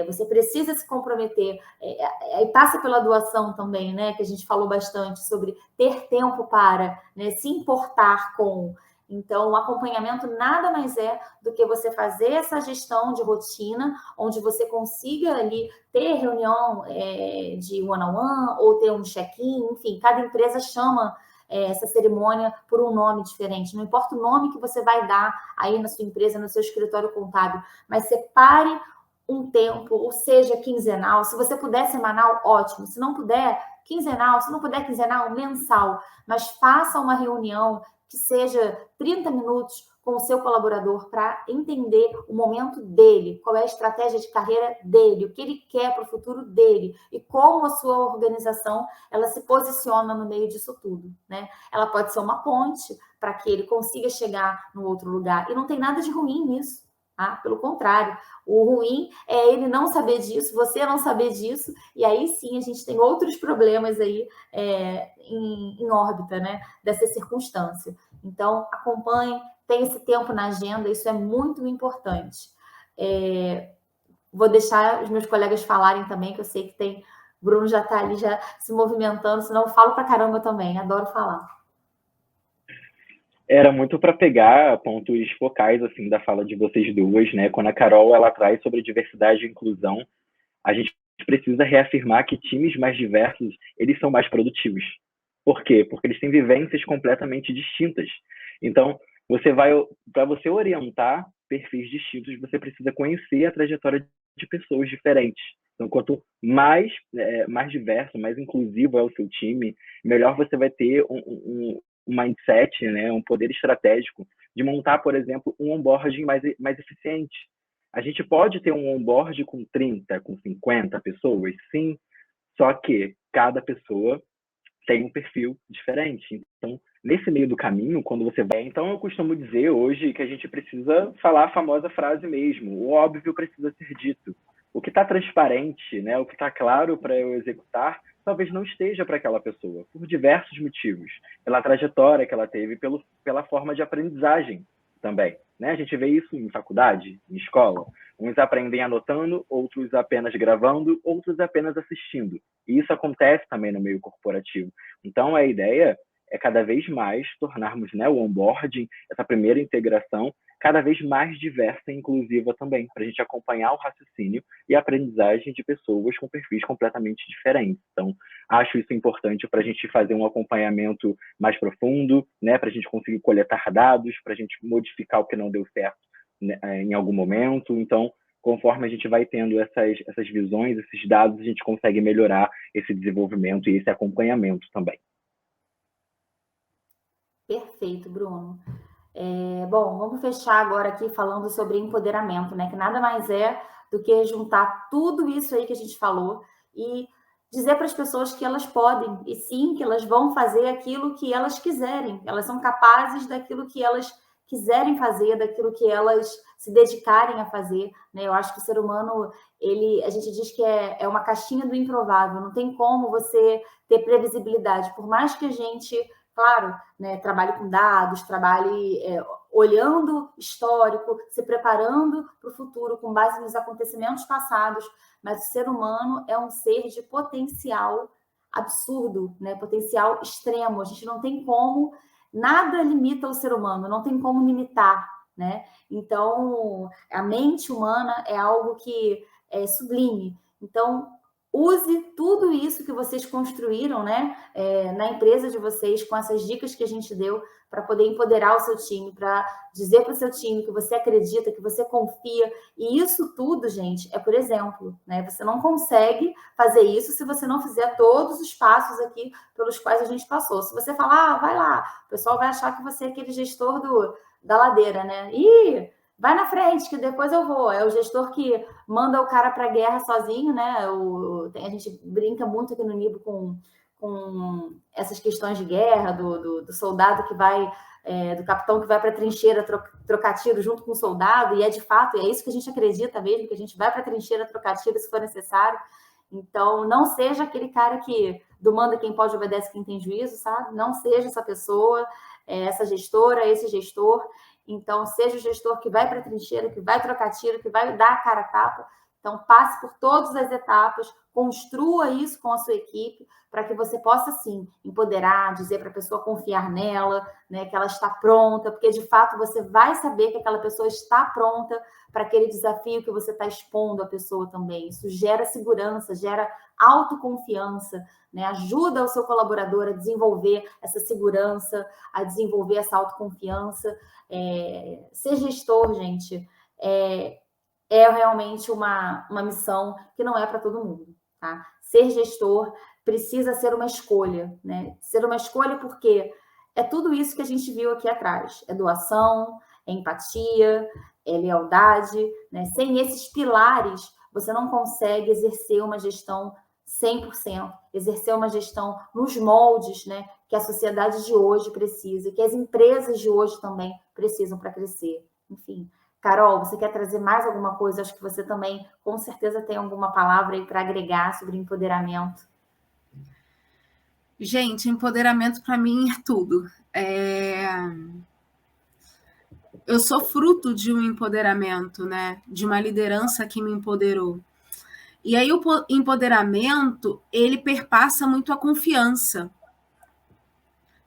Você precisa se comprometer. E passa pela doação também, né? Que a gente falou bastante sobre ter tempo para, né, se importar com. Então, o acompanhamento nada mais é do que você fazer essa gestão de rotina, onde você consiga ali ter reunião de one-on-one ou ter um check-in, enfim, cada empresa chama essa cerimônia por um nome diferente. Não importa o nome que você vai dar aí na sua empresa, no seu escritório contábil, mas separe um tempo, ou seja, quinzenal. Se você puder semanal, ótimo. Se não puder, quinzenal. Se não puder quinzenal, mensal. Mas faça uma reunião que seja 30 minutos com o seu colaborador para entender o momento dele, qual é a estratégia de carreira dele, o que ele quer para o futuro dele e como a sua organização ela se posiciona no meio disso tudo, né? Ela pode ser uma ponte para que ele consiga chegar no outro lugar. E não tem nada de ruim nisso. Ah, pelo contrário, o ruim é ele não saber disso, você não saber disso, e aí sim a gente tem outros problemas aí em órbita, né, dessa circunstância. Então, acompanhe, tenha esse tempo na agenda, isso é muito importante. Vou deixar os meus colegas falarem também, que eu sei que tem. O Bruno já está ali já se movimentando, senão eu falo pra caramba também, adoro falar. Era muito para pegar pontos focais assim da fala de vocês duas, né? Quando a Carol ela traz sobre diversidade e inclusão, a gente precisa reafirmar que times mais diversos, eles são mais produtivos. Por quê? Porque eles têm vivências completamente distintas. Então, para você orientar perfis distintos, você precisa conhecer a trajetória de pessoas diferentes. Então, quanto mais diverso, mais inclusivo é o seu time, melhor você vai ter um mindset, né, um poder estratégico de montar, por exemplo, um onboarding mais eficiente. A gente pode ter um onboard com 30, com 50 pessoas, sim, só que cada pessoa tem um perfil diferente. Então, nesse meio do caminho, quando você vai... Então, eu costumo dizer hoje que a gente precisa falar a famosa frase mesmo. O óbvio precisa ser dito. O que está transparente, né, o que está claro para eu executar, talvez não esteja para aquela pessoa, por diversos motivos. Pela trajetória que ela teve, pela forma de aprendizagem também. Né? A gente vê isso em faculdade, em escola. Uns aprendem anotando, outros apenas gravando, outros apenas assistindo. E isso acontece também no meio corporativo. Então, a ideia é cada vez mais tornarmos, né, o onboarding, essa primeira integração, cada vez mais diversa e inclusiva também, para a gente acompanhar o raciocínio e a aprendizagem de pessoas com perfis completamente diferentes. Então, acho isso importante para a gente fazer um acompanhamento mais profundo, né, para a gente conseguir coletar dados, para a gente modificar o que não deu certo, né, em algum momento. Então, conforme a gente vai tendo essas visões, esses dados, a gente consegue melhorar esse desenvolvimento e esse acompanhamento também. Perfeito, Bruno. Bom, vamos fechar agora aqui falando sobre empoderamento, né? Que nada mais é do que juntar tudo isso aí que a gente falou e dizer para as pessoas que elas podem, e sim, que elas vão fazer aquilo que elas quiserem. Elas são capazes daquilo que elas quiserem fazer, daquilo que elas se dedicarem a fazer, né? Eu acho que o ser humano, a gente diz que é uma caixinha do improvável, não tem como você ter previsibilidade, por mais que a gente, claro, né, trabalhe com dados, trabalhe olhando histórico, se preparando para o futuro com base nos acontecimentos passados, mas o ser humano é um ser de potencial absurdo, né? Potencial extremo. A gente não tem como, nada limita o ser humano, não tem como limitar, né? Então, a mente humana é algo que é sublime. Então, use tudo isso que vocês construíram, né, na empresa de vocês, com essas dicas que a gente deu, para poder empoderar o seu time, para dizer para o seu time que você acredita, que você confia. E isso tudo, gente, é por exemplo, né? Você não consegue fazer isso se você não fizer todos os passos aqui pelos quais a gente passou. Se você falar, vai lá, o pessoal vai achar que você é aquele gestor da ladeira, né? Ih, vai na frente, que depois eu vou. É o gestor que manda o cara para a guerra sozinho, né? A gente brinca muito aqui no Nibo com essas questões de guerra, do soldado que vai, do capitão que vai para a trincheira trocar tiro junto com o soldado, e é de fato, é isso que a gente acredita mesmo, que a gente vai para a trincheira trocar tiro se for necessário. Então, não seja aquele cara que do manda quem pode, obedece quem tem juízo, sabe? Não seja essa pessoa, essa gestora, esse gestor. Então, seja o gestor que vai para a trincheira, que vai trocar tiro, que vai dar a cara a tapa. Então, passe por todas as etapas, construa isso com a sua equipe, para que você possa, sim, empoderar, dizer para a pessoa confiar nela, né, que ela está pronta, porque, de fato, você vai saber que aquela pessoa está pronta para aquele desafio que você está expondo à pessoa também. Isso gera segurança, gera autoconfiança, né, ajuda o seu colaborador a desenvolver essa segurança, a desenvolver essa autoconfiança. Ser gestor, gente, é realmente uma missão que não é para todo mundo, tá? Ser gestor precisa ser uma escolha, né? Ser uma escolha porque é tudo isso que a gente viu aqui atrás. É doação, é empatia, é lealdade, né? Sem esses pilares, você não consegue exercer uma gestão 100%, exercer uma gestão nos moldes, né, que a sociedade de hoje precisa, que as empresas de hoje também precisam para crescer. Enfim, Carol, você quer trazer mais alguma coisa? Acho que você também, com certeza, tem alguma palavra aí para agregar sobre empoderamento. Gente, empoderamento para mim é tudo. Eu sou fruto de um empoderamento, né? De uma liderança que me empoderou. E aí o empoderamento, ele perpassa muito a confiança.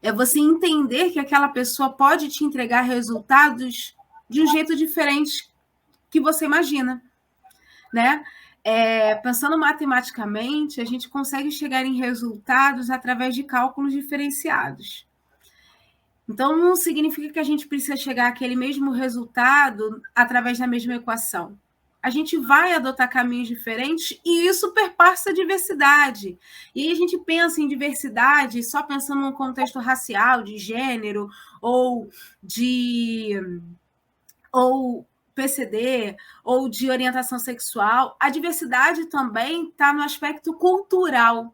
É você entender que aquela pessoa pode te entregar resultados de um jeito diferente que você imagina, né? Pensando matematicamente, a gente consegue chegar em resultados através de cálculos diferenciados. Então, não significa que a gente precisa chegar àquele mesmo resultado através da mesma equação. A gente vai adotar caminhos diferentes e isso perpassa a diversidade. E aí a gente pensa em diversidade só pensando no contexto racial, de gênero, ou PCD, ou de orientação sexual. A diversidade também está no aspecto cultural.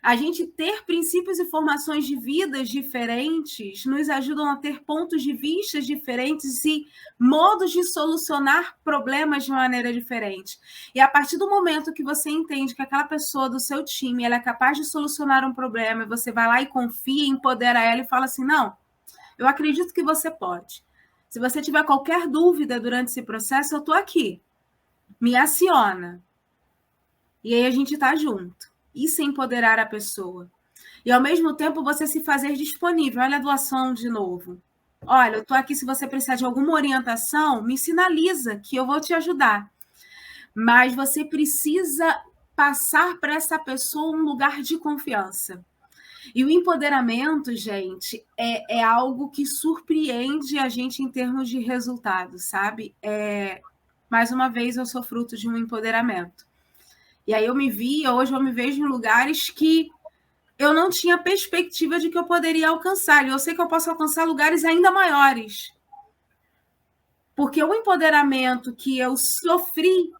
A gente ter princípios e formações de vidas diferentes nos ajudam a ter pontos de vista diferentes e modos de solucionar problemas de maneira diferente. E a partir do momento que você entende que aquela pessoa do seu time ela é capaz de solucionar um problema, você vai lá e confia, empodera ela e fala assim, não, eu acredito que você pode. Se você tiver qualquer dúvida durante esse processo, eu estou aqui. Me aciona. E aí a gente está junto. Isso é empoderar a pessoa. E, ao mesmo tempo, você se fazer disponível. Olha a doação de novo. Olha, eu estou aqui, se você precisar de alguma orientação, me sinaliza que eu vou te ajudar. Mas você precisa passar para essa pessoa um lugar de confiança. E o empoderamento, gente, é algo que surpreende a gente em termos de resultados, sabe? Mais uma vez, eu sou fruto de um empoderamento. E aí hoje eu me vejo em lugares que eu não tinha perspectiva de que eu poderia alcançar. E eu sei que eu posso alcançar lugares ainda maiores. Porque o empoderamento que eu sofri,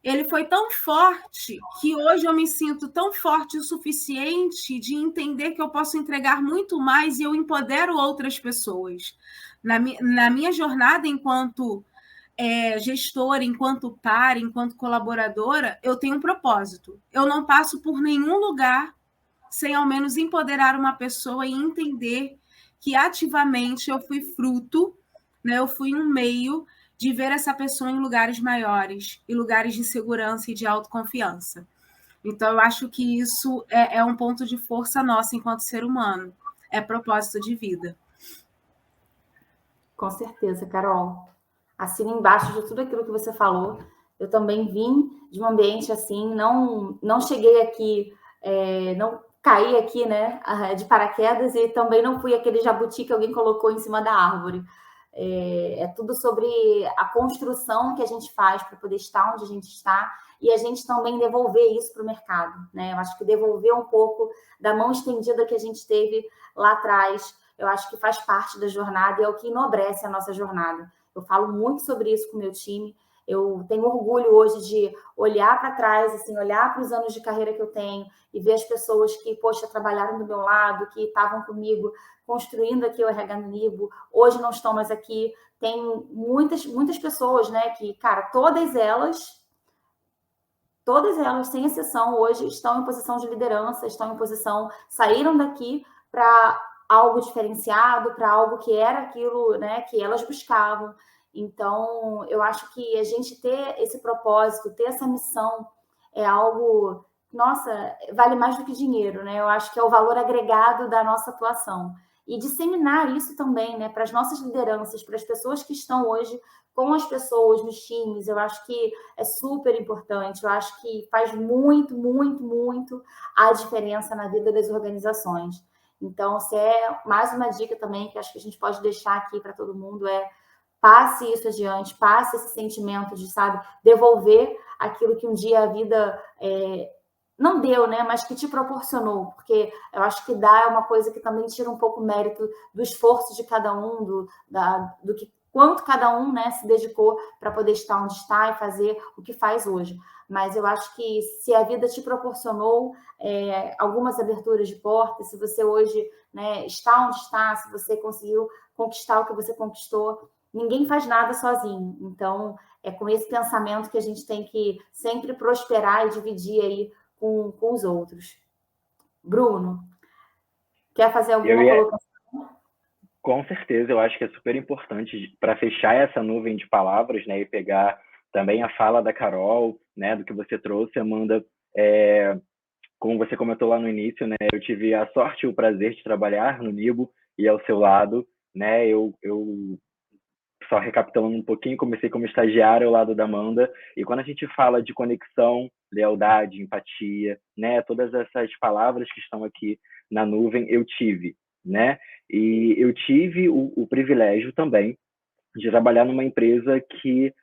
ele foi tão forte que hoje eu me sinto tão forte o suficiente de entender que eu posso entregar muito mais e eu empodero outras pessoas. Na minha jornada enquanto gestora, enquanto par, enquanto colaboradora, eu tenho um propósito. Eu não passo por nenhum lugar sem ao menos empoderar uma pessoa e entender que ativamente eu fui fruto, né? Eu fui um meio de ver essa pessoa em lugares maiores, em lugares de segurança e de autoconfiança. Então, eu acho que isso é um ponto de força nossa enquanto ser humano. É propósito de vida. Com certeza, Carol. Assina embaixo de tudo aquilo que você falou. Eu também vim de um ambiente assim, não cheguei aqui, não caí aqui, né, de paraquedas, e também não fui aquele jabuti que alguém colocou em cima da árvore. É tudo sobre a construção que a gente faz para poder estar onde a gente está e a gente também devolver isso para o mercado, né? Eu acho que devolver um pouco da mão estendida que a gente teve lá atrás, eu acho que faz parte da jornada e é o que enobrece a nossa jornada. Eu falo muito sobre isso com o meu time. Eu tenho orgulho hoje de olhar para trás, assim, olhar para os anos de carreira que eu tenho e ver as pessoas que, poxa, trabalharam do meu lado, que estavam comigo construindo aqui o RH no Nibo, hoje não estão mais aqui. Tem muitas pessoas, né, que, cara, todas elas, sem exceção, hoje estão em posição de liderança, estão em posição, saíram daqui para algo diferenciado, para algo que era aquilo, né, que elas buscavam. Então, eu acho que a gente ter esse propósito, ter essa missão, é algo, nossa, vale mais do que dinheiro, né? Eu acho que é o valor agregado da nossa atuação. E disseminar isso também, né, para as nossas lideranças, para as pessoas que estão hoje com as pessoas nos times, eu acho que é super importante. Eu acho que faz muito, muito, muito a diferença na vida das organizações. Então, se é mais uma dica também que acho que a gente pode deixar aqui para todo mundo passe isso adiante, passe esse sentimento de, sabe, devolver aquilo que um dia a vida não deu, né, mas que te proporcionou, porque eu acho que dar é uma coisa que também tira um pouco o mérito do esforço de cada um, do que quanto cada um, né, se dedicou para poder estar onde está e fazer o que faz hoje. Mas eu acho que se a vida te proporcionou algumas aberturas de porta, se você hoje, né, está onde está, se você conseguiu conquistar o que você conquistou, ninguém faz nada sozinho. Então, é com esse pensamento que a gente tem que sempre prosperar e dividir aí com os outros. Bruno, quer fazer alguma colocação? Com certeza, eu acho que é super importante para fechar essa nuvem de palavras, né, e pegar também a fala da Carol, né, do que você trouxe, Amanda. Como você comentou lá no início, né, eu tive a sorte e o prazer de trabalhar no Nibo e ao seu lado, né, eu só recapitulando um pouquinho, comecei como estagiário ao lado da Amanda, e quando a gente fala de conexão, lealdade, empatia, né, todas essas palavras que estão aqui na nuvem, eu tive, né, e eu tive o privilégio também de trabalhar numa empresa que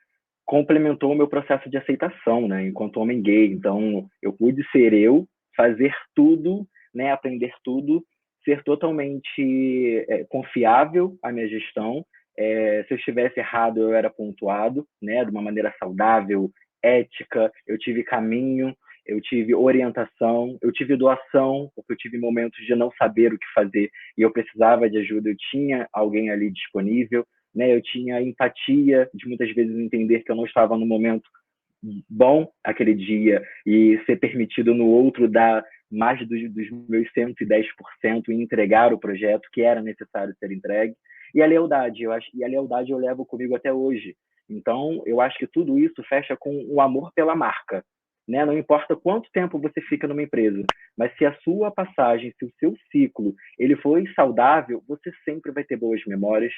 complementou o meu processo de aceitação, né, enquanto homem gay. Então, eu pude ser eu, fazer tudo, né, aprender tudo, ser totalmente confiável à minha gestão. Se eu estivesse errado, eu era pontuado, né, de uma maneira saudável, ética. Eu tive caminho, eu tive orientação, eu tive doação, porque eu tive momentos de não saber o que fazer e eu precisava de ajuda, eu tinha alguém ali disponível, né? Eu tinha empatia de muitas vezes entender que eu não estava no momento bom aquele dia e ser permitido no outro dar mais dos meus 110% e entregar o projeto que era necessário ser entregue. E a lealdade, eu levo comigo até hoje. Então, eu acho que tudo isso fecha com o amor pela marca, né? Não importa quanto tempo você fica numa empresa, mas se a sua passagem, se o seu ciclo, ele foi saudável, você sempre vai ter boas memórias,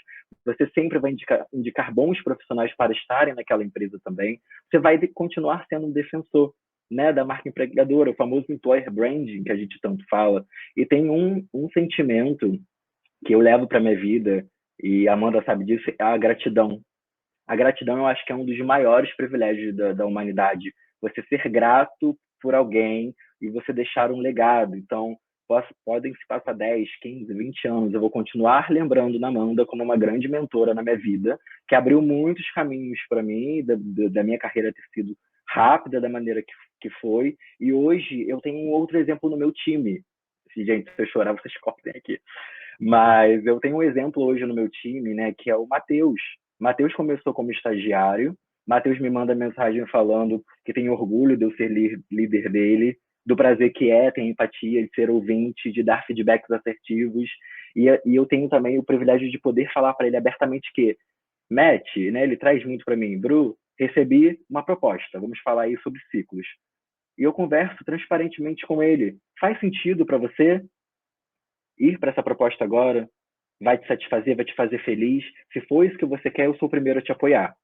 você sempre vai indicar bons profissionais para estarem naquela empresa também, você vai continuar sendo um defensor, né, da marca empregadora, o famoso employer branding que a gente tanto fala. E tem um sentimento que eu levo para minha vida, e a Amanda sabe disso, é a gratidão. A gratidão, eu acho que é um dos maiores privilégios da humanidade. Você ser grato por alguém e você deixar um legado. Então, podem se passar 10, 15, 20 anos, eu vou continuar lembrando da Amanda como uma grande mentora na minha vida, que abriu muitos caminhos para mim, da minha carreira ter sido rápida da maneira que foi. E hoje eu tenho um outro exemplo no meu time. Gente, se eu chorar, vocês cortem aqui. Mas eu tenho um exemplo hoje no meu time, né, que é o Matheus. Matheus começou como estagiário. Matheus me manda mensagem falando que tem orgulho de eu ser líder dele, do prazer que tem empatia, de ser ouvinte, de dar feedbacks assertivos. E eu tenho também o privilégio de poder falar para ele abertamente que, Matt, né, ele traz muito para mim, Bru, recebi uma proposta, vamos falar aí sobre ciclos. E eu converso transparentemente com ele. Faz sentido para você ir para essa proposta agora? Vai te satisfazer, vai te fazer feliz? Se for isso que você quer, eu sou o primeiro a te apoiar.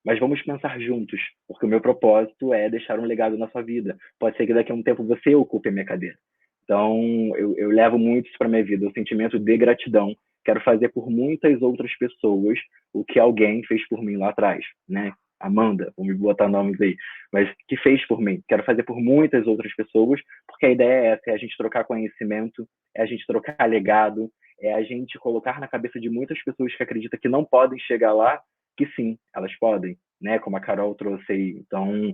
mas vamos pensar juntos, porque o meu propósito é deixar um legado na sua vida. Pode ser que daqui a um tempo você ocupe a minha cadeira. Então, eu levo muito isso para minha vida, o sentimento de gratidão. Quero fazer por muitas outras pessoas o que alguém fez por mim lá atrás, né? Amanda, vou me botar nomes aí, mas que fez por mim. Quero fazer por muitas outras pessoas, porque a ideia é essa, é a gente trocar conhecimento, é a gente trocar legado, é a gente colocar na cabeça de muitas pessoas que acreditam que não podem chegar lá, que sim, elas podem, né? Como a Carol trouxe aí. Então,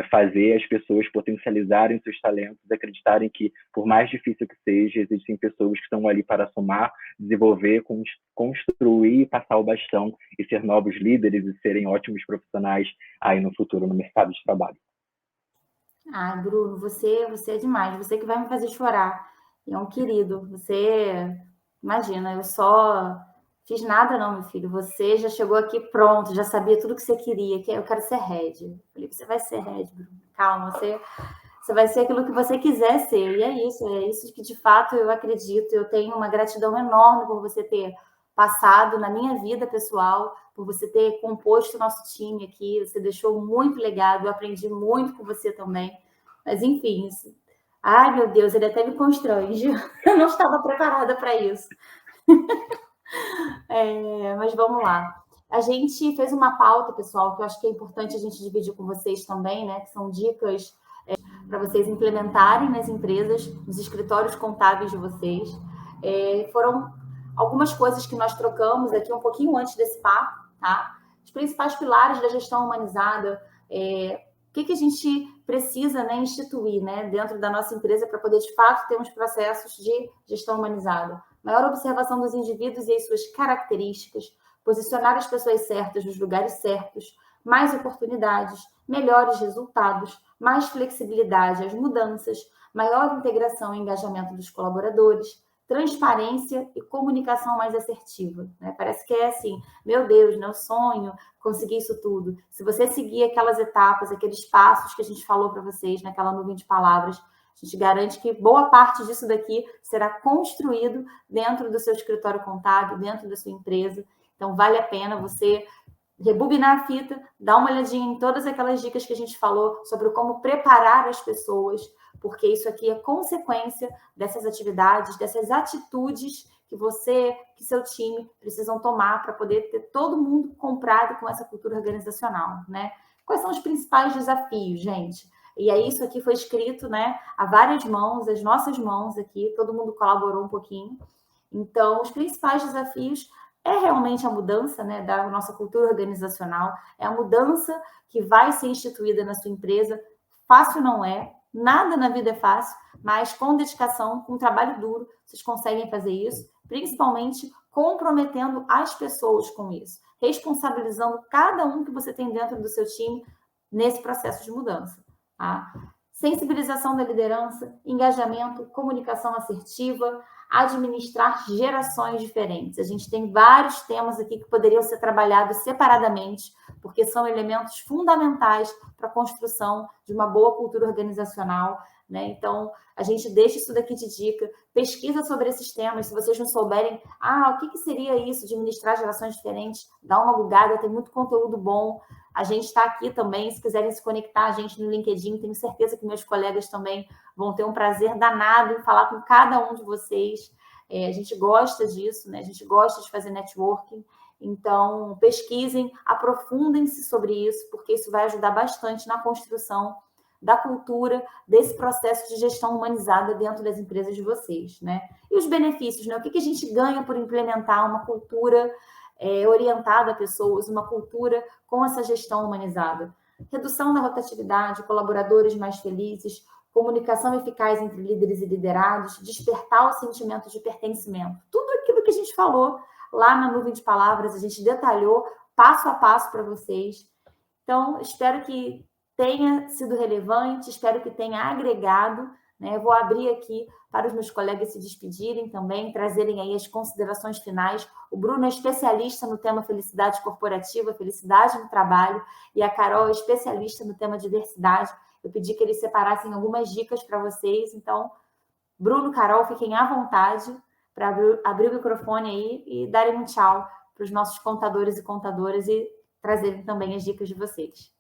fazer as pessoas potencializarem seus talentos, acreditarem que, por mais difícil que seja, existem pessoas que estão ali para somar, desenvolver, construir, passar o bastão e ser novos líderes e serem ótimos profissionais aí no futuro no mercado de trabalho. Ai, Bruno, você é demais. Você que vai me fazer chorar. É um querido. Você, imagina, eu só fiz nada não, meu filho. Você já chegou aqui pronto, já sabia tudo que você queria, que eu quero ser head. Eu falei, você vai ser head, Bruno. Calma, você vai ser aquilo que você quiser ser. E é isso que de fato eu acredito. Eu tenho uma gratidão enorme por você ter passado na minha vida pessoal, por você ter composto o nosso time aqui. Você deixou muito legado, eu aprendi muito com você também. Mas enfim, isso... Ai, meu Deus, ele até me constrange. Eu não estava preparada para isso. Mas vamos lá. A gente fez uma pauta, pessoal, que eu acho que é importante a gente dividir com vocês também, né? Que são dicas para vocês implementarem nas empresas, nos escritórios contábeis de vocês. Foram algumas coisas que nós trocamos aqui um pouquinho antes desse papo, tá? Os principais pilares da gestão humanizada, o que a gente precisa, né, instituir, né, dentro da nossa empresa para poder, de fato, termos processos de gestão humanizada. Maior observação dos indivíduos e as suas características, posicionar as pessoas certas nos lugares certos, mais oportunidades, melhores resultados, mais flexibilidade às mudanças, maior integração e engajamento dos colaboradores, transparência e comunicação mais assertiva. Né? Parece que é assim, meu Deus, meu sonho, conseguir isso tudo. Se você seguir aquelas etapas, aqueles passos que a gente falou para vocês naquela nuvem de palavras, a gente garante que boa parte disso daqui será construído dentro do seu escritório contábil, dentro da sua empresa. Então, vale a pena você rebobinar a fita, dar uma olhadinha em todas aquelas dicas que a gente falou sobre como preparar as pessoas, porque isso aqui é consequência dessas atividades, dessas atitudes que você, que seu time precisam tomar para poder ter todo mundo comprado com essa cultura organizacional, né? Quais são os principais desafios, gente? E aí isso aqui foi escrito, né, a várias mãos, as nossas mãos aqui, todo mundo colaborou um pouquinho. Então, os principais desafios é realmente a mudança, né, da nossa cultura organizacional, é a mudança que vai ser instituída na sua empresa. Fácil não é, nada na vida é fácil, mas com dedicação, com trabalho duro, vocês conseguem fazer isso, principalmente comprometendo as pessoas com isso, responsabilizando cada um que você tem dentro do seu time nesse processo de mudança. Tá? Sensibilização da liderança, engajamento, comunicação assertiva, administrar gerações diferentes. A gente tem vários temas aqui que poderiam ser trabalhados separadamente, porque são elementos fundamentais para a construção de uma boa cultura organizacional, né? Então, a gente deixa isso daqui de dica, pesquisa sobre esses temas. Se vocês não souberem, o que seria isso de administrar gerações diferentes, dá uma bugada, tem muito conteúdo bom. A gente está aqui também, se quiserem se conectar a gente no LinkedIn, tenho certeza que meus colegas também vão ter um prazer danado em falar com cada um de vocês. A gente gosta disso, né? A gente gosta de fazer networking. Então, pesquisem, aprofundem-se sobre isso, porque isso vai ajudar bastante na construção da cultura, desse processo de gestão humanizada dentro das empresas de vocês, né? E os benefícios, né? O que a gente ganha por implementar uma cultura orientada a pessoas, uma cultura com essa gestão humanizada? Redução da rotatividade, colaboradores mais felizes, comunicação eficaz entre líderes e liderados, despertar o sentimento de pertencimento. Tudo aquilo que a gente falou lá na nuvem de palavras, a gente detalhou passo a passo para vocês. Então, espero que tenha sido relevante, espero que tenha agregado, né? Eu vou abrir aqui para os meus colegas se despedirem também, trazerem aí as considerações finais. O Bruno é especialista no tema felicidade corporativa, felicidade no trabalho, e a Carol é especialista no tema diversidade. Eu pedi que eles separassem algumas dicas para vocês. Então, Bruno, Carol, fiquem à vontade para abrir o microfone aí e darem um tchau para os nossos contadores e contadoras e trazerem também as dicas de vocês.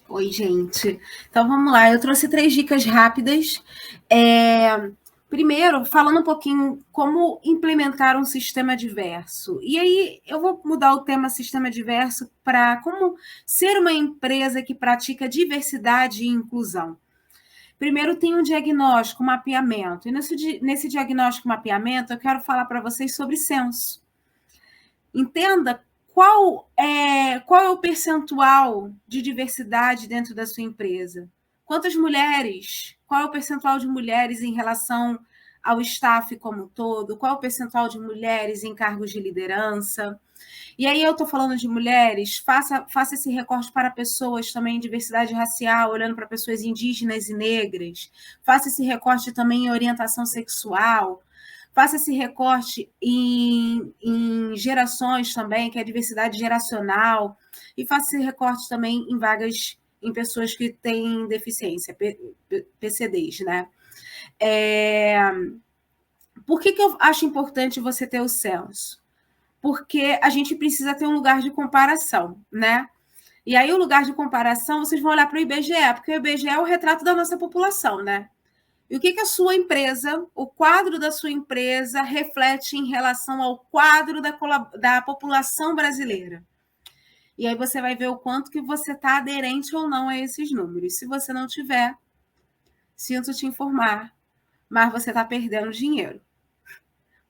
Oi, gente. Então vamos lá. Eu trouxe 3 dicas rápidas. Primeiro, falando um pouquinho como implementar um sistema diverso. E aí eu vou mudar o tema sistema diverso para como ser uma empresa que pratica diversidade e inclusão. Primeiro tem um diagnóstico, um mapeamento. E nesse diagnóstico e mapeamento, eu quero falar para vocês sobre censo. Entenda qual é o percentual de diversidade dentro da sua empresa. Quantas mulheres? Qual é o percentual de mulheres em relação ao staff como um todo? Qual é o percentual de mulheres em cargos de liderança? E aí eu estou falando de mulheres, faça esse recorte para pessoas também em diversidade racial, olhando para pessoas indígenas e negras. Faça esse recorte também em orientação sexual. Faça esse recorte em gerações também, que é a diversidade geracional. E faça esse recorte também em vagas em pessoas que têm deficiência, PCDs, né? Por que eu acho importante você ter o censo? Porque a gente precisa ter um lugar de comparação, né? E aí, o lugar de comparação, vocês vão olhar para o IBGE, porque o IBGE é o retrato da nossa população, né? E o que a sua empresa, o quadro da sua empresa, reflete em relação ao quadro da população brasileira? E aí você vai ver o quanto que você está aderente ou não a esses números. Se você não tiver, sinto te informar, mas você está perdendo dinheiro.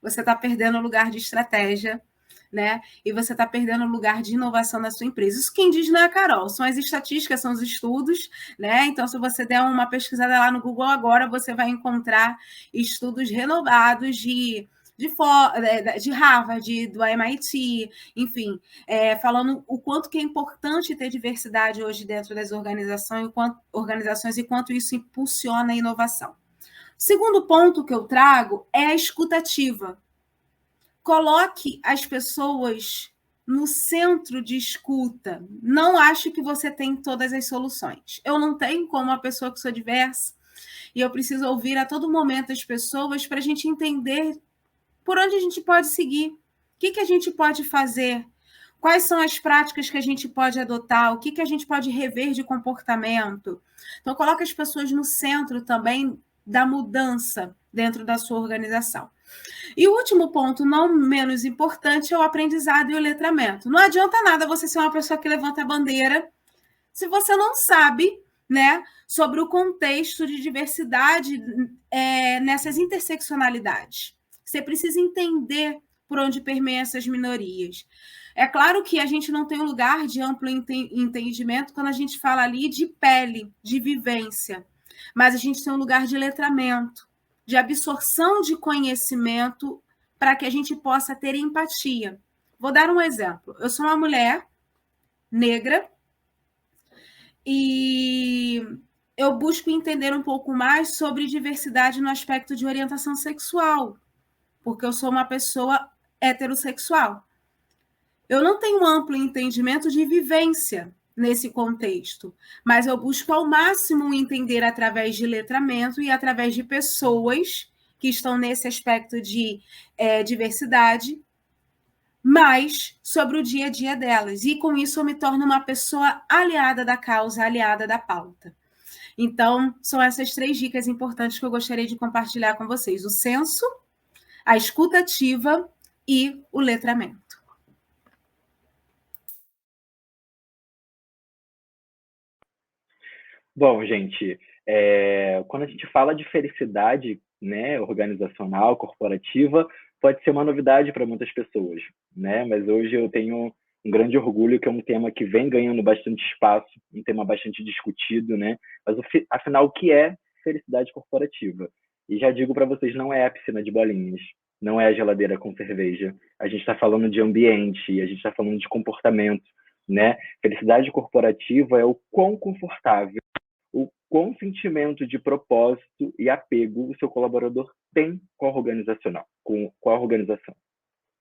Você está perdendo o lugar de estratégia, né? E você está perdendo o lugar de inovação na sua empresa. Isso quem diz não é a Carol, são as estatísticas, são os estudos, né? Então, se você der uma pesquisada lá no Google agora, você vai encontrar estudos renovados de Harvard, do MIT, enfim, falando o quanto que é importante ter diversidade hoje dentro das organizações e quanto isso impulsiona a inovação. O segundo ponto que eu trago é a escutativa. Coloque as pessoas no centro de escuta. Não acho que você tem todas as soluções. Eu não tenho como uma pessoa que sou diversa e eu preciso ouvir a todo momento as pessoas para a gente entender por onde a gente pode seguir, o que a gente pode fazer, quais são as práticas que a gente pode adotar, o que a gente pode rever de comportamento. Então, coloque as pessoas no centro também da mudança dentro da sua organização. E o último ponto, não menos importante, é o aprendizado e o letramento. Não adianta nada você ser uma pessoa que levanta a bandeira se você não sabe, né, sobre o contexto de diversidade nessas interseccionalidades. Você precisa entender por onde permeiam essas minorias. É claro que a gente não tem um lugar de amplo entendimento quando a gente fala ali de pele, de vivência, mas a gente tem um lugar de letramento, de absorção de conhecimento para que a gente possa ter empatia. Vou dar um exemplo. Eu sou uma mulher negra e eu busco entender um pouco mais sobre diversidade no aspecto de orientação sexual, porque eu sou uma pessoa heterossexual. Eu não tenho um amplo entendimento de vivência nesse contexto, mas eu busco ao máximo entender através de letramento e através de pessoas que estão nesse aspecto de diversidade, mais sobre o dia a dia delas. E com isso eu me torno uma pessoa aliada da causa, aliada da pauta. Então, são essas 3 dicas importantes que eu gostaria de compartilhar com vocês: o censo, a escuta ativa e o letramento. Bom, gente, quando a gente fala de felicidade, né, organizacional, corporativa, pode ser uma novidade para muitas pessoas, né? Mas hoje eu tenho um grande orgulho que é um tema que vem ganhando bastante espaço, um tema bastante discutido, né? Mas afinal, o que é felicidade corporativa? E já digo para vocês, não é a piscina de bolinhas, não é a geladeira com cerveja. A gente está falando de ambiente, a gente está falando de comportamento, né? Felicidade corporativa é o quão confortável, o quão sentimento de propósito e apego o seu colaborador tem com a organização.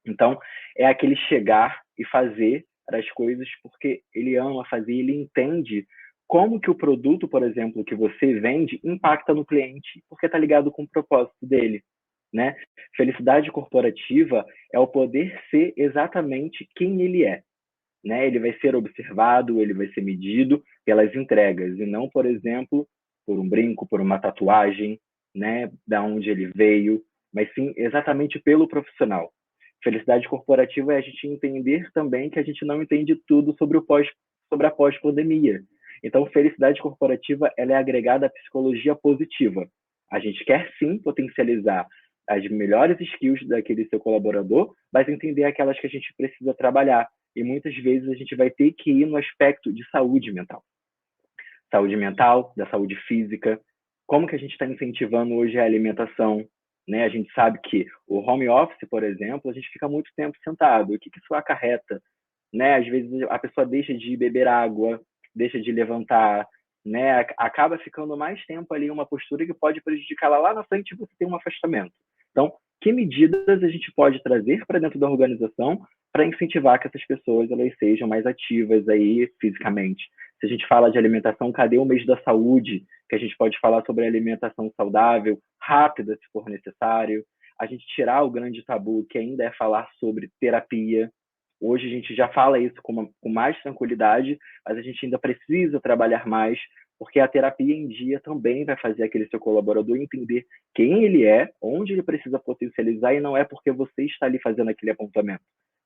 Então, é aquele chegar e fazer as coisas porque ele ama fazer, ele entende como que o produto, por exemplo, que você vende impacta no cliente, porque está ligado com o propósito dele. né? Felicidade corporativa é o poder ser exatamente quem ele é, né? Ele vai ser observado, ele vai ser medido pelas entregas e não, por exemplo, por um brinco, por uma tatuagem, né? Da onde ele veio, mas sim exatamente pelo profissional. Felicidade corporativa é a gente entender também que a gente não entende tudo sobre sobre a pós-pandemia. Então, felicidade corporativa ela é agregada à psicologia positiva. A gente quer sim potencializar as melhores skills daquele seu colaborador, mas entender aquelas que a gente precisa trabalhar. E muitas vezes a gente vai ter que ir no aspecto de saúde mental. Saúde mental, da saúde física. Como que a gente está incentivando hoje a alimentação? Né? A gente sabe que o home office, por exemplo, a gente fica muito tempo sentado. O que isso acarreta? Né? Às vezes a pessoa deixa de beber água, deixa de levantar, né? Acaba ficando mais tempo ali em uma postura que pode prejudicá-la lá na frente e você tem um afastamento. Então, que medidas a gente pode trazer para dentro da organização para incentivar que essas pessoas elas sejam mais ativas aí fisicamente? Se a gente fala de alimentação, cadê o mês da saúde? Que a gente pode falar sobre alimentação saudável, rápida, se for necessário. A gente tirar o grande tabu, que ainda é falar sobre terapia. Hoje a gente já fala isso com mais tranquilidade, mas a gente ainda precisa trabalhar mais, porque a terapia em dia também vai fazer aquele seu colaborador entender quem ele é, onde ele precisa potencializar, e não é porque você está ali fazendo aquele apontamento,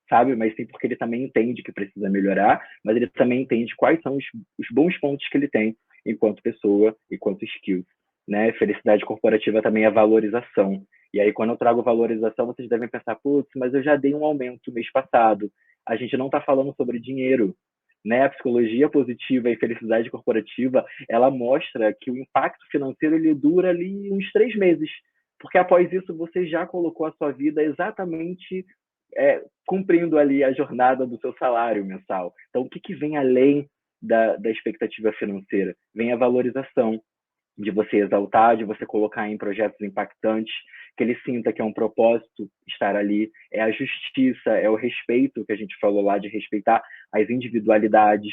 sabe? Mas sim porque ele também entende que precisa melhorar, mas ele também entende quais são os bons pontos que ele tem enquanto pessoa, enquanto skills, né? Felicidade corporativa também é valorização. E aí, quando eu trago valorização, vocês devem pensar, putz, mas eu já dei um aumento mês passado. A gente não está falando sobre dinheiro, né? A psicologia positiva e felicidade corporativa, ela mostra que o impacto financeiro ele dura ali uns 3 meses, porque após isso você já colocou a sua vida exatamente cumprindo ali a jornada do seu salário mensal. Então, o que vem além da expectativa financeira? Vem a valorização, de você exaltar, de você colocar em projetos impactantes, que ele sinta que é um propósito estar ali, é a justiça, é o respeito que a gente falou lá, de respeitar as individualidades.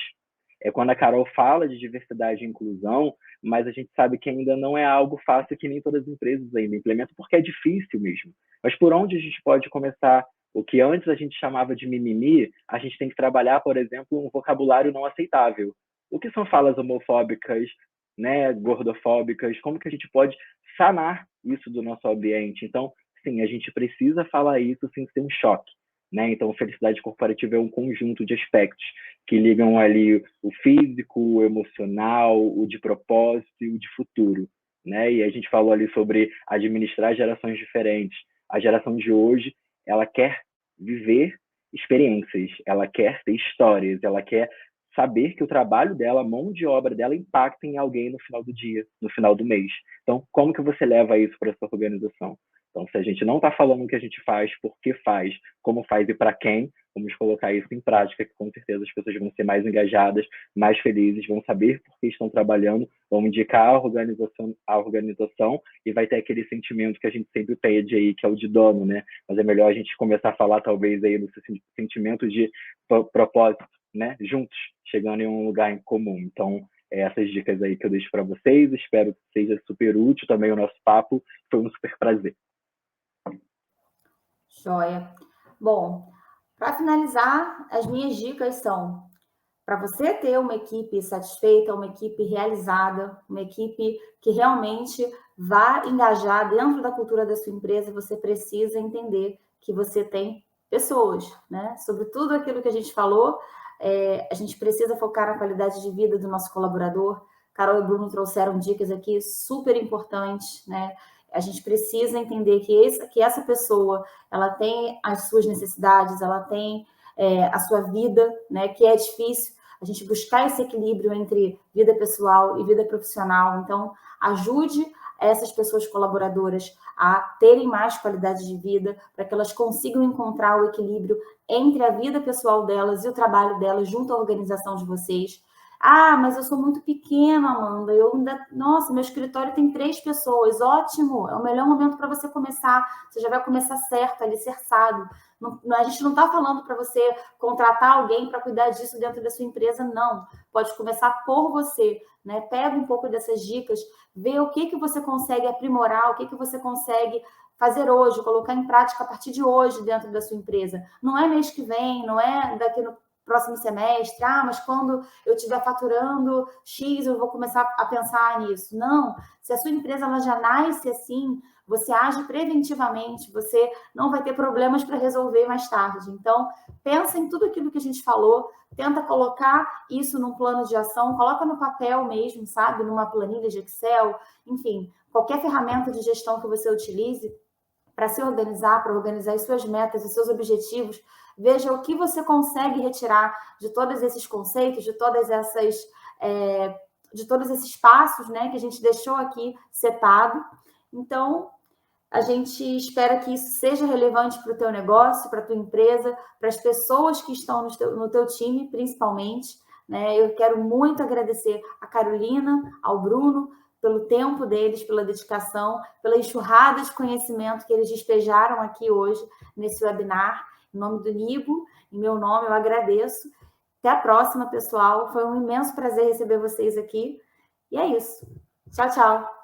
É quando a Carol fala de diversidade e inclusão, mas a gente sabe que ainda não é algo fácil, que nem todas as empresas ainda implementam, porque é difícil mesmo. Mas por onde a gente pode começar? O que antes a gente chamava de mimimi, a gente tem que trabalhar, por exemplo, um vocabulário não aceitável. O que são falas homofóbicas, né, gordofóbicas? Como que a gente pode sanar isso do nosso ambiente? Então, sim, a gente precisa falar isso sem ser um choque, né? Então, felicidade corporativa é um conjunto de aspectos que ligam ali o físico, o emocional, o de propósito e o de futuro, né? E a gente falou ali sobre administrar gerações diferentes. A geração de hoje, ela quer viver experiências, ela quer ter histórias, ela quer saber que o trabalho dela, a mão de obra dela impacta em alguém no final do dia, no final do mês. Então, como que você leva isso para a sua organização? Então, se a gente não está falando o que a gente faz, por que faz, como faz e para quem, vamos colocar isso em prática, que com certeza as pessoas vão ser mais engajadas, mais felizes, vão saber por que estão trabalhando, vão indicar a organização e vai ter aquele sentimento que a gente sempre pede aí, que é o de dono, né? Mas é melhor a gente começar a falar, talvez, aí do sentimento de propósito, né? Juntos, chegando em um lugar em comum. Então, essas dicas aí que eu deixo para vocês, espero que seja super útil também o nosso papo, foi um super prazer. Joia. Bom, para finalizar, as minhas dicas são: para você ter uma equipe satisfeita, uma equipe realizada, uma equipe que realmente vá engajar dentro da cultura da sua empresa, você precisa entender que você tem pessoas, né? Sobre tudo aquilo que a gente falou, a gente precisa focar na qualidade de vida do nosso colaborador. Carol e Bruno trouxeram dicas aqui super importantes, né? A gente precisa entender que essa pessoa, ela tem as suas necessidades, ela tem a sua vida, né? Que é difícil a gente buscar esse equilíbrio entre vida pessoal e vida profissional. Então, ajude essas pessoas colaboradoras a terem mais qualidade de vida, para que elas consigam encontrar o equilíbrio entre a vida pessoal delas e o trabalho delas junto à organização de vocês. Ah, mas eu sou muito pequena, Amanda. Nossa, meu escritório tem 3 pessoas. Ótimo, é o melhor momento para você começar. Você já vai começar certo, alicerçado. A gente não está falando para você contratar alguém para cuidar disso dentro da sua empresa, não. Pode começar por você, né? Pega um pouco dessas dicas, vê o que você consegue aprimorar, o que você consegue fazer hoje, colocar em prática a partir de hoje dentro da sua empresa. Não é mês que vem, não é daqui no próximo semestre, mas quando eu estiver faturando X, eu vou começar a pensar nisso. Não, se a sua empresa ela já nasce assim, você age preventivamente, você não vai ter problemas para resolver mais tarde. Então, pensa em tudo aquilo que a gente falou, tenta colocar isso num plano de ação, coloca no papel mesmo, sabe? Numa planilha de Excel, enfim, qualquer ferramenta de gestão que você utilize para se organizar, para organizar as suas metas, os seus objetivos. Veja o que você consegue retirar de todos esses conceitos, de todos esses passos, né, que a gente deixou aqui setado. Então, a gente espera que isso seja relevante para o teu negócio, para a tua empresa, para as pessoas que estão no teu time, principalmente. Né? Eu quero muito agradecer a Carolina, ao Bruno, pelo tempo deles, pela dedicação, pela enxurrada de conhecimento que eles despejaram aqui hoje, nesse webinar. Em nome do Nibo, em meu nome, eu agradeço. Até a próxima, pessoal. Foi um imenso prazer receber vocês aqui. E é isso. Tchau, tchau.